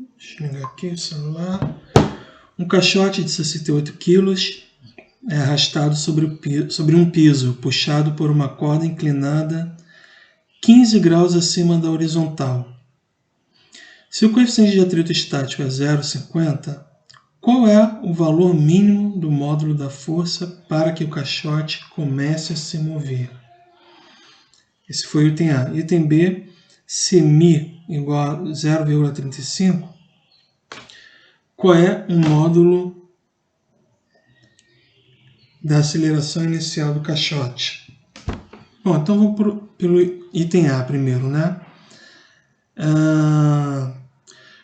Deixa eu ligar aqui o celular. Um caixote de 68 kg é arrastado sobre um piso, puxado por uma corda inclinada 15 graus acima da horizontal. Se o coeficiente de atrito estático é 0,50, qual é o valor mínimo do módulo da força para que o caixote comece a se mover? Esse foi o item A. Item B, se μ igual a 0,35, qual é o módulo da aceleração inicial do caixote? Bom, então vamos pelo item A primeiro, né?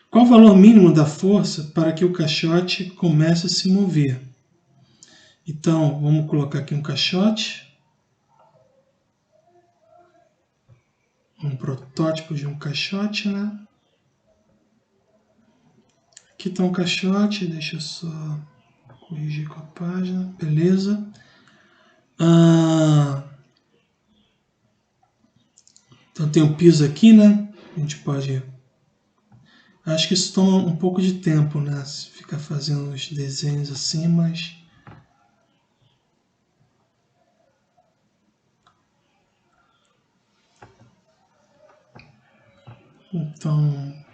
Qual o valor mínimo da força para que o caixote comece a se mover? Então, vamos colocar aqui um caixote. Um protótipo de um caixote, né? Aqui está um caixote, deixa eu só corrigir com a página, beleza. Então tem um piso aqui, né? A gente pode... Acho que isso toma um pouco de tempo, né? Se ficar fazendo os desenhos assim, mas... Então...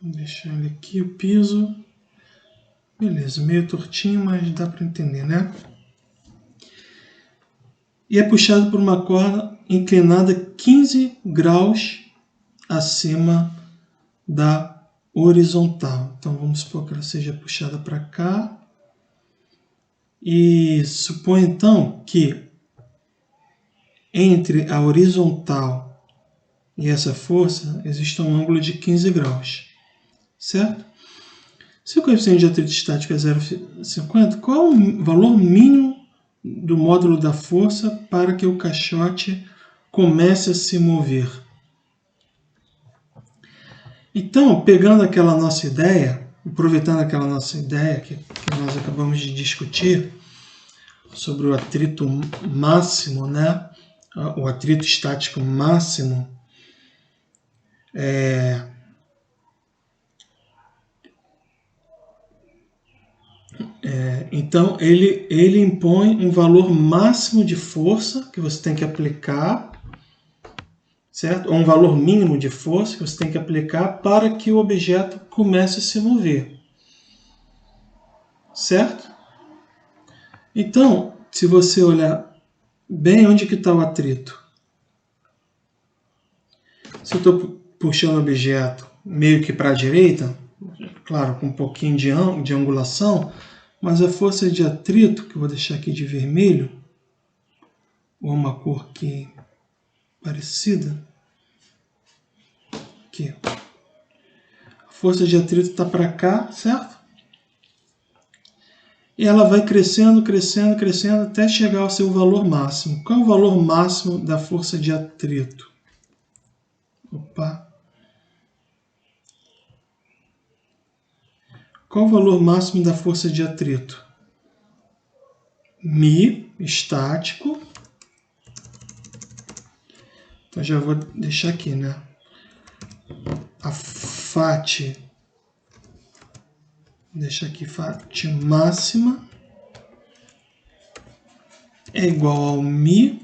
Vou deixar ele aqui, o piso. Beleza, meio tortinho, mas dá para entender, né? E é puxado por uma corda inclinada 15 graus acima da horizontal. Então vamos supor que ela seja puxada para cá. E supõe então que entre a horizontal e essa força existe um ângulo de 15 graus. Certo? Se o coeficiente de atrito estático é 0,50, qual é o valor mínimo do módulo da força para que o caixote comece a se mover? Então, pegando aquela nossa ideia, aproveitando aquela nossa ideia que nós acabamos de discutir sobre o atrito máximo, né? O atrito estático máximo, então ele impõe um valor máximo de força que você tem que aplicar, certo? Ou um valor mínimo de força que você tem que aplicar para que o objeto comece a se mover, certo? Então, se você olhar bem onde que está o atrito, se eu estou puxando o objeto meio que para a direita, claro, com um pouquinho de angulação, mas a força de atrito, que eu vou deixar aqui de vermelho, ou uma cor aqui parecida, aqui. A força de atrito está para cá, certo? E ela vai crescendo, crescendo, crescendo até chegar ao seu valor máximo. Qual é o valor máximo da força de atrito? Opa! Qual o valor máximo da força de atrito? μ, estático. Então já vou deixar aqui, né? A FAT, deixa aqui, FAT máxima é igual ao μ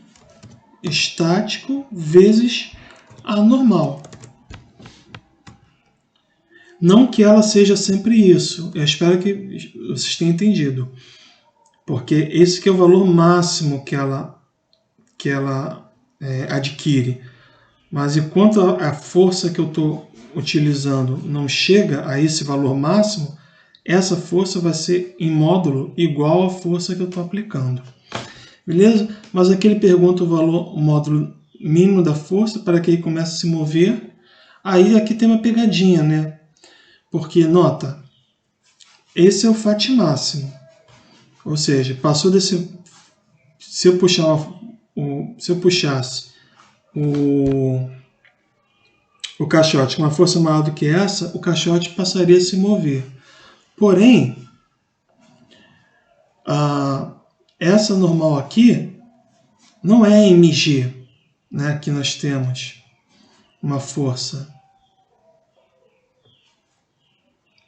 estático vezes a normal. Não que ela seja sempre isso, eu espero que vocês tenham entendido, porque esse que é o valor máximo que ela adquire. Mas enquanto a força que eu estou utilizando não chega a esse valor máximo, essa força vai ser em módulo igual à força que eu estou aplicando. Beleza? Mas aqui ele pergunta o módulo mínimo da força para que ele comece a se mover. Aí aqui tem uma pegadinha, né? Porque, nota, esse é o FAT máximo. Ou seja, passou desse... Se eu puxasse o caixote com uma força maior do que essa, o caixote passaria a se mover. Porém, essa normal aqui não é mg, né, que nós temos. uma força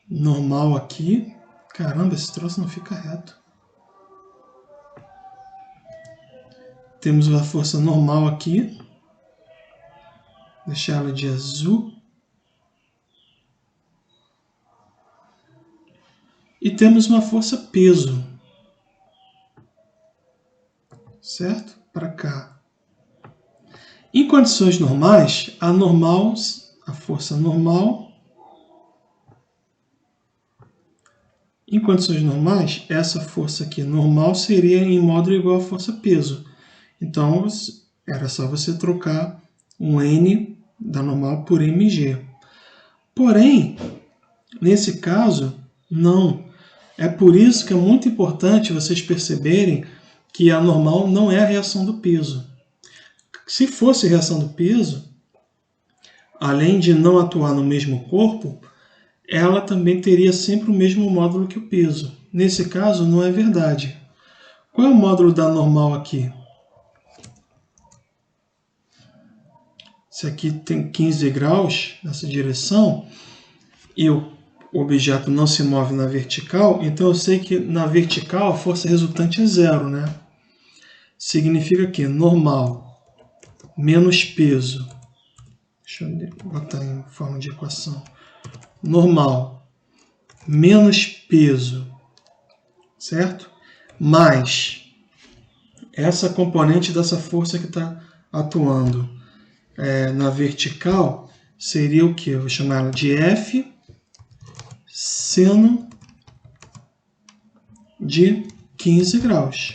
normal aqui. Caramba, esse troço não fica reto. Temos uma força normal aqui. Deixar ela de azul. E temos uma força peso. Certo? Para cá. Em condições normais, a força normal. Em condições normais, essa força aqui normal seria em módulo igual a força peso. Então, era só você trocar um N da normal por mg. Porém, nesse caso, não. É por isso que é muito importante vocês perceberem que a normal não é a reação do peso. Se fosse reação do peso, além de não atuar no mesmo corpo, ela também teria sempre o mesmo módulo que o peso. Nesse caso, não é verdade. Qual é o módulo da normal aqui? Se aqui tem 15 graus nessa direção e o objeto não se move na vertical, então eu sei que na vertical a força resultante é zero, né? Significa que normal menos peso. Deixa eu botar em forma de equação. Normal menos peso, certo? Mais essa componente dessa força que está atuando na vertical seria o que? Eu vou chamar ela de F seno de 15 graus.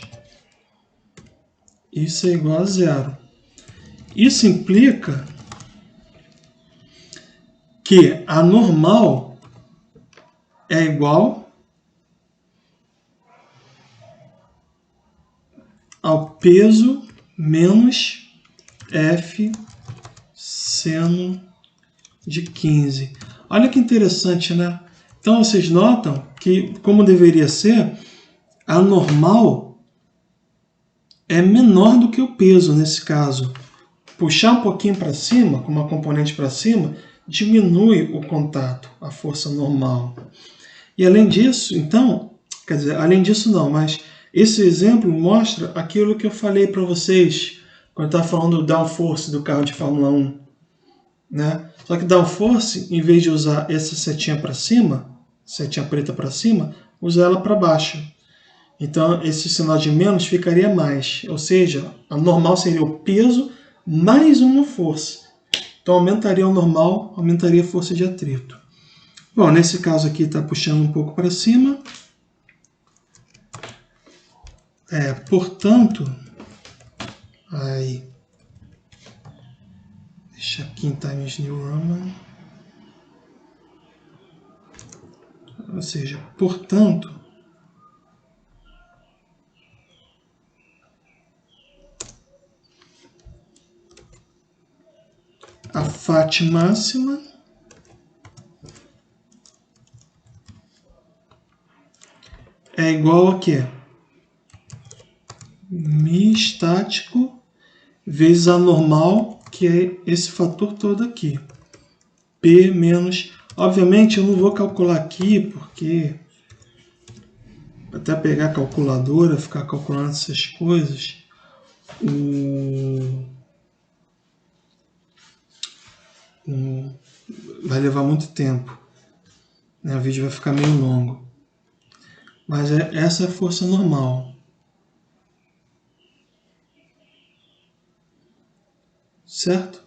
Isso é igual a zero. Isso implica que a normal é igual ao peso menos F seno de 15. Olha que interessante, né? Então, vocês notam que, como deveria ser, a normal é menor do que o peso nesse caso. Puxar um pouquinho para cima, com uma componente para cima, diminui o contato, a força normal. E além disso, então, quer dizer, além disso não, mas esse exemplo mostra aquilo que eu falei para vocês quando eu estava falando do downforce do carro de Fórmula 1. Né? Só que downforce, em vez de usar essa setinha para cima, setinha preta para cima, usa ela para baixo. Então, esse sinal de menos ficaria mais. Ou seja, a normal seria o peso mais uma força. Então, aumentaria o normal, aumentaria a força de atrito. Bom, nesse caso aqui está puxando um pouco para cima. Portanto, aí, deixa aqui em Times New Roman. Ou seja, portanto, a FAT máxima é igual a quê? Mi estático vezes a normal, que é esse fator todo aqui. P menos... Obviamente eu não vou calcular aqui, porque até pegar a calculadora, ficar calculando essas coisas, vai levar muito tempo. Né? O vídeo vai ficar meio longo. Mas essa é a força normal. Certo?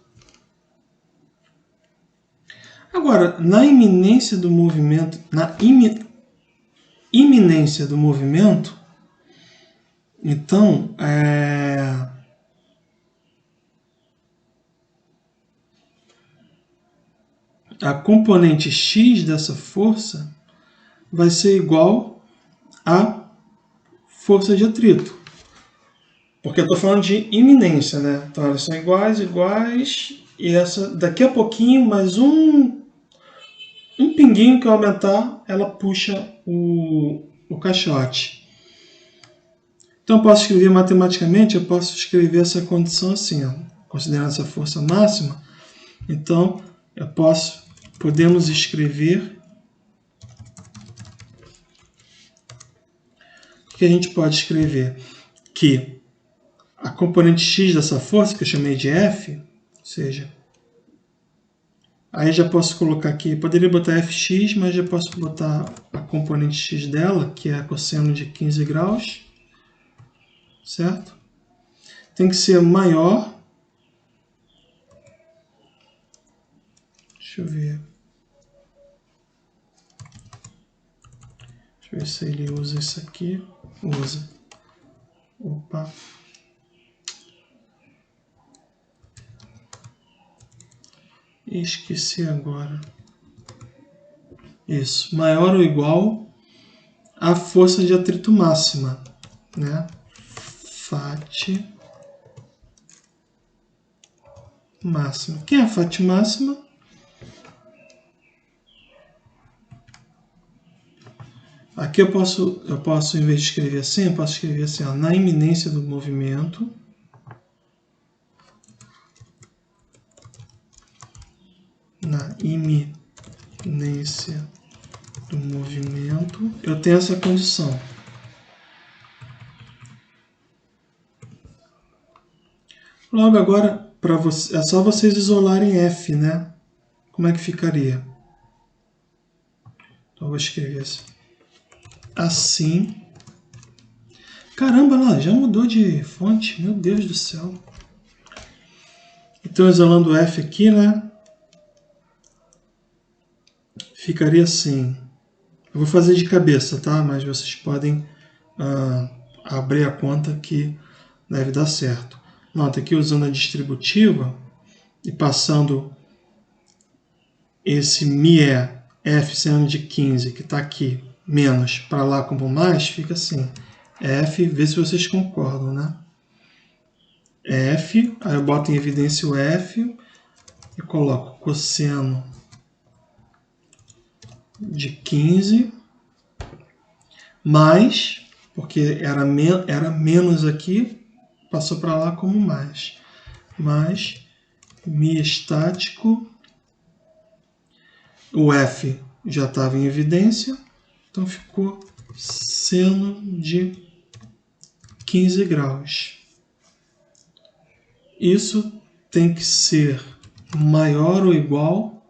Agora, na iminência do movimento, iminência do movimento, então, a componente x dessa força vai ser igual à força de atrito. Porque eu estou falando de iminência, né? Então, elas são iguais, e essa, daqui a pouquinho, mais um pinguinho que eu aumentar, ela puxa o caixote. Então, eu posso escrever matematicamente, eu posso escrever essa condição assim, ó, considerando essa força máxima, Então, podemos escrever. O que a gente pode escrever? Que a componente x dessa força, que eu chamei de F, ou seja, aí já posso colocar aqui, poderia botar Fx, mas já posso botar a componente x dela, que é a cosseno de 15 graus, certo? Tem que ser maior. Deixa eu ver. Deixa eu ver se ele usa isso aqui. Usa. Opa. Esqueci agora. Isso. Maior ou igual à força de atrito máxima, né? Fat máxima. Quem é a Fat máxima? Aqui eu posso, em vez de escrever assim, eu posso escrever assim, ó, na iminência do movimento. Na iminência do movimento, eu tenho essa condição. Logo agora, é só vocês isolarem F, né? Como é que ficaria? Então eu vou escrever assim. Caramba, lá, já mudou de fonte. Meu Deus do céu. Então, isolando F aqui, né? Ficaria assim. Eu vou fazer de cabeça, tá? Mas vocês podem abrir a conta que deve dar certo. Nota aqui usando a distributiva e passando esse MIE F sendo de 15, que está aqui, menos para lá como mais, fica assim. F, vê se vocês concordam, né? F, aí eu boto em evidência o F e coloco cosseno de 15 mais, porque era menos aqui, passou para lá como mais mi estático, o F já estava em evidência, então ficou seno de 15 graus. Isso tem que ser maior ou igual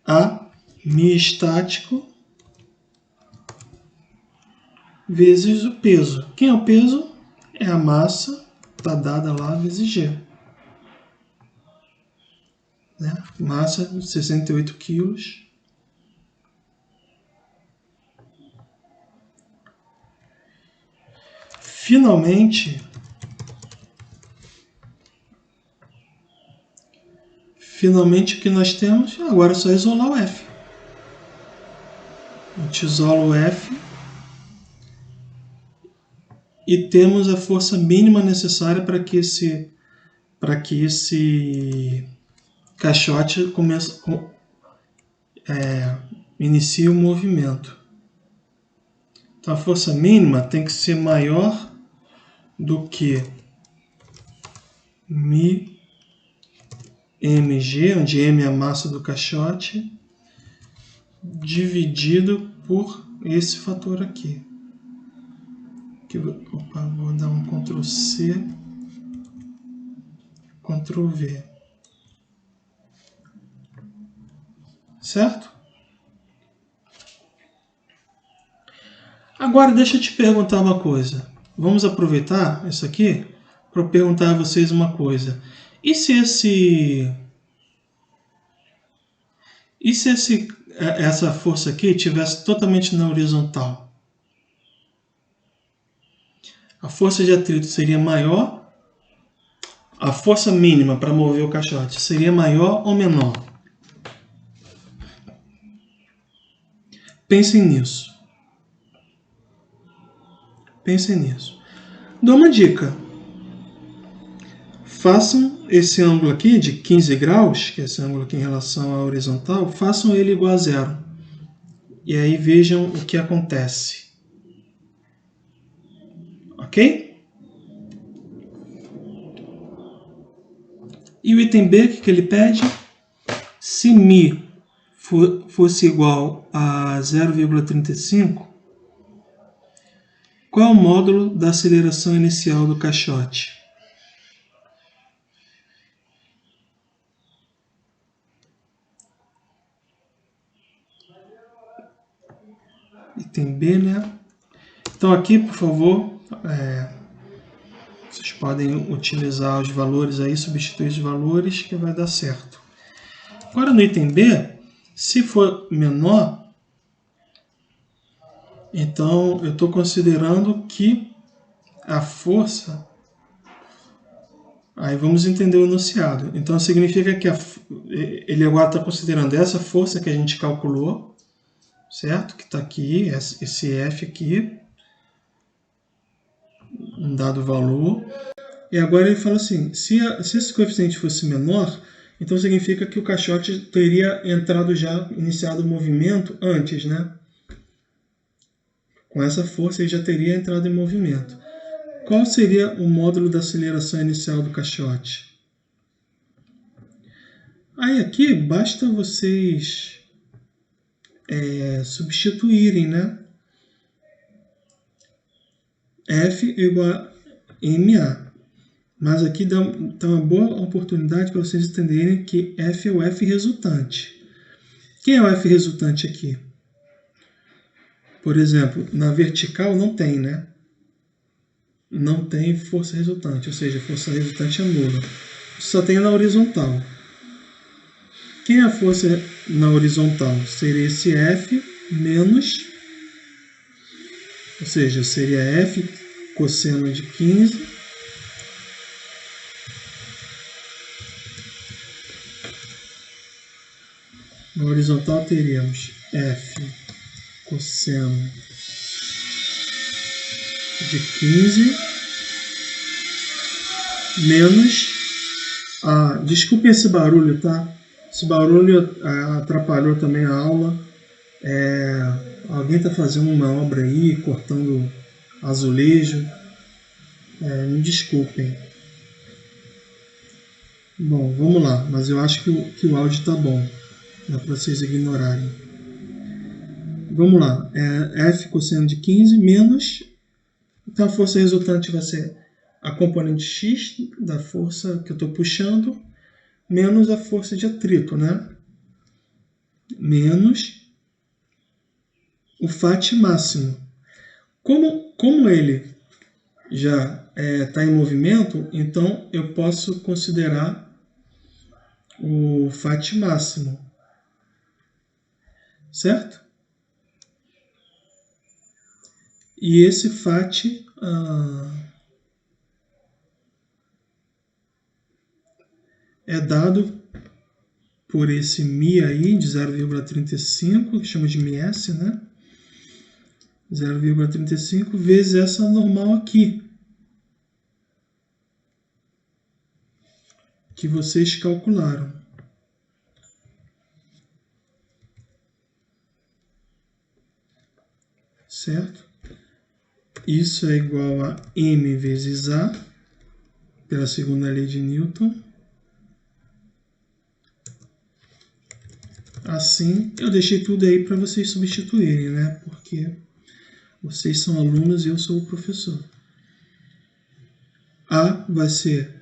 a mi estático vezes o peso. Quem é o peso? É a massa, está dada lá, vezes G. Né? Massa de 68 quilos. Finalmente, o que nós temos, agora é só isolar o F. A gente isola o F e temos a força mínima necessária para que esse caixote inicie o movimento. Então a força mínima tem que ser maior do que μmg, onde m é a massa do caixote, dividido por esse fator aqui. Vou dar um Ctrl C, Ctrl V. Certo? Agora deixa eu te perguntar uma coisa. Vamos aproveitar isso aqui para perguntar a vocês uma coisa. E se essa força aqui estivesse totalmente na horizontal? A força de atrito seria maior? A força mínima para mover o caixote seria maior ou menor? Pensem nisso. Pensem nisso. Dou uma dica. Façam esse ângulo aqui de 15 graus, que é esse ângulo aqui em relação à horizontal, façam ele igual a zero. E aí vejam o que acontece. Ok? E o item B, o que ele pede? Se μ fosse igual a 0,35, qual é o módulo da aceleração inicial do caixote? Item B, né? Então aqui, por favor, vocês podem utilizar os valores aí, substituir os valores que vai dar certo. Agora no item B, se for menor, então eu estou considerando que a força... Aí vamos entender o enunciado. Então significa que ele agora está considerando essa força que a gente calculou, certo? Que está aqui, esse F aqui, um dado valor. E agora ele fala assim, se esse coeficiente fosse menor, então significa que o caixote teria entrado já, iniciado o movimento antes, né? Com essa força ele já teria entrado em movimento. Qual seria o módulo da aceleração inicial do caixote? Aí aqui basta vocês substituírem, né? F igual a MA. Mas aqui dá uma boa oportunidade para vocês entenderem que F é o F resultante. Quem é o F resultante aqui? Por exemplo, na vertical não tem, né? Não tem força resultante, ou seja, a força resultante é nula. Só tem na horizontal. Quem é a força na horizontal? Seria esse F menos, ou seja, seria F cosseno de 15 na horizontal teríamos F cosseno de 15 menos... desculpem esse barulho, tá? Esse barulho atrapalhou também a aula. Alguém está fazendo uma obra aí, cortando azulejo. Me desculpem. Bom, vamos lá. Mas eu acho que o áudio está bom. Dá para vocês ignorarem. Vamos lá. F cosseno de 15 menos... Então a força resultante vai ser a componente X da força que eu estou puxando, menos a força de atrito, né? Menos o FAT máximo. Como ele já está em movimento, então eu posso considerar o FAT máximo. Certo? E esse FAT é dado por esse μ aí de 0,35, que chama de μs, né? 0,35 vezes essa normal aqui, que vocês calcularam. Certo? Isso é igual a m vezes a, pela segunda lei de Newton. Assim, eu deixei tudo aí para vocês substituírem, né? Porque vocês são alunos e eu sou o professor. A vai ser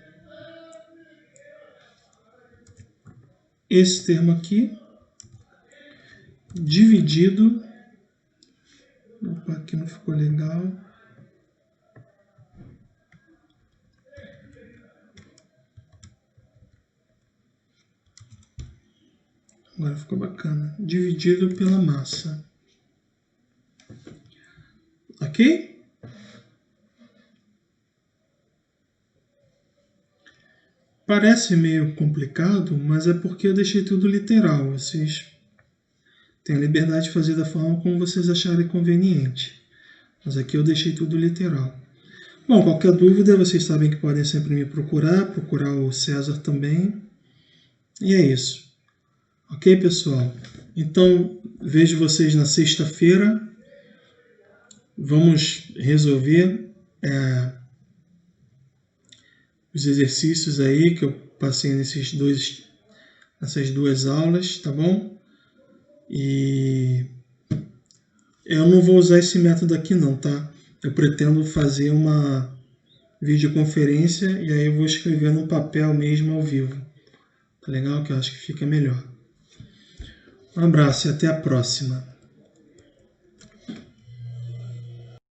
esse termo aqui, dividido... Opa, aqui não ficou legal. Agora ficou bacana. Dividido pela massa. Ok? Parece meio complicado, mas é porque eu deixei tudo literal. Vocês têm a liberdade de fazer da forma como vocês acharem conveniente. Mas aqui eu deixei tudo literal. Bom, qualquer dúvida, vocês sabem que podem sempre me procurar o César também. E é isso. Ok, pessoal? Então, vejo vocês na sexta-feira. Vamos resolver os exercícios aí que eu passei nessas duas aulas, tá bom? E eu não vou usar esse método aqui não, tá? Eu pretendo fazer uma videoconferência e aí eu vou escrever no papel mesmo ao vivo. Tá legal? Que eu acho que fica melhor. Um abraço e até a próxima.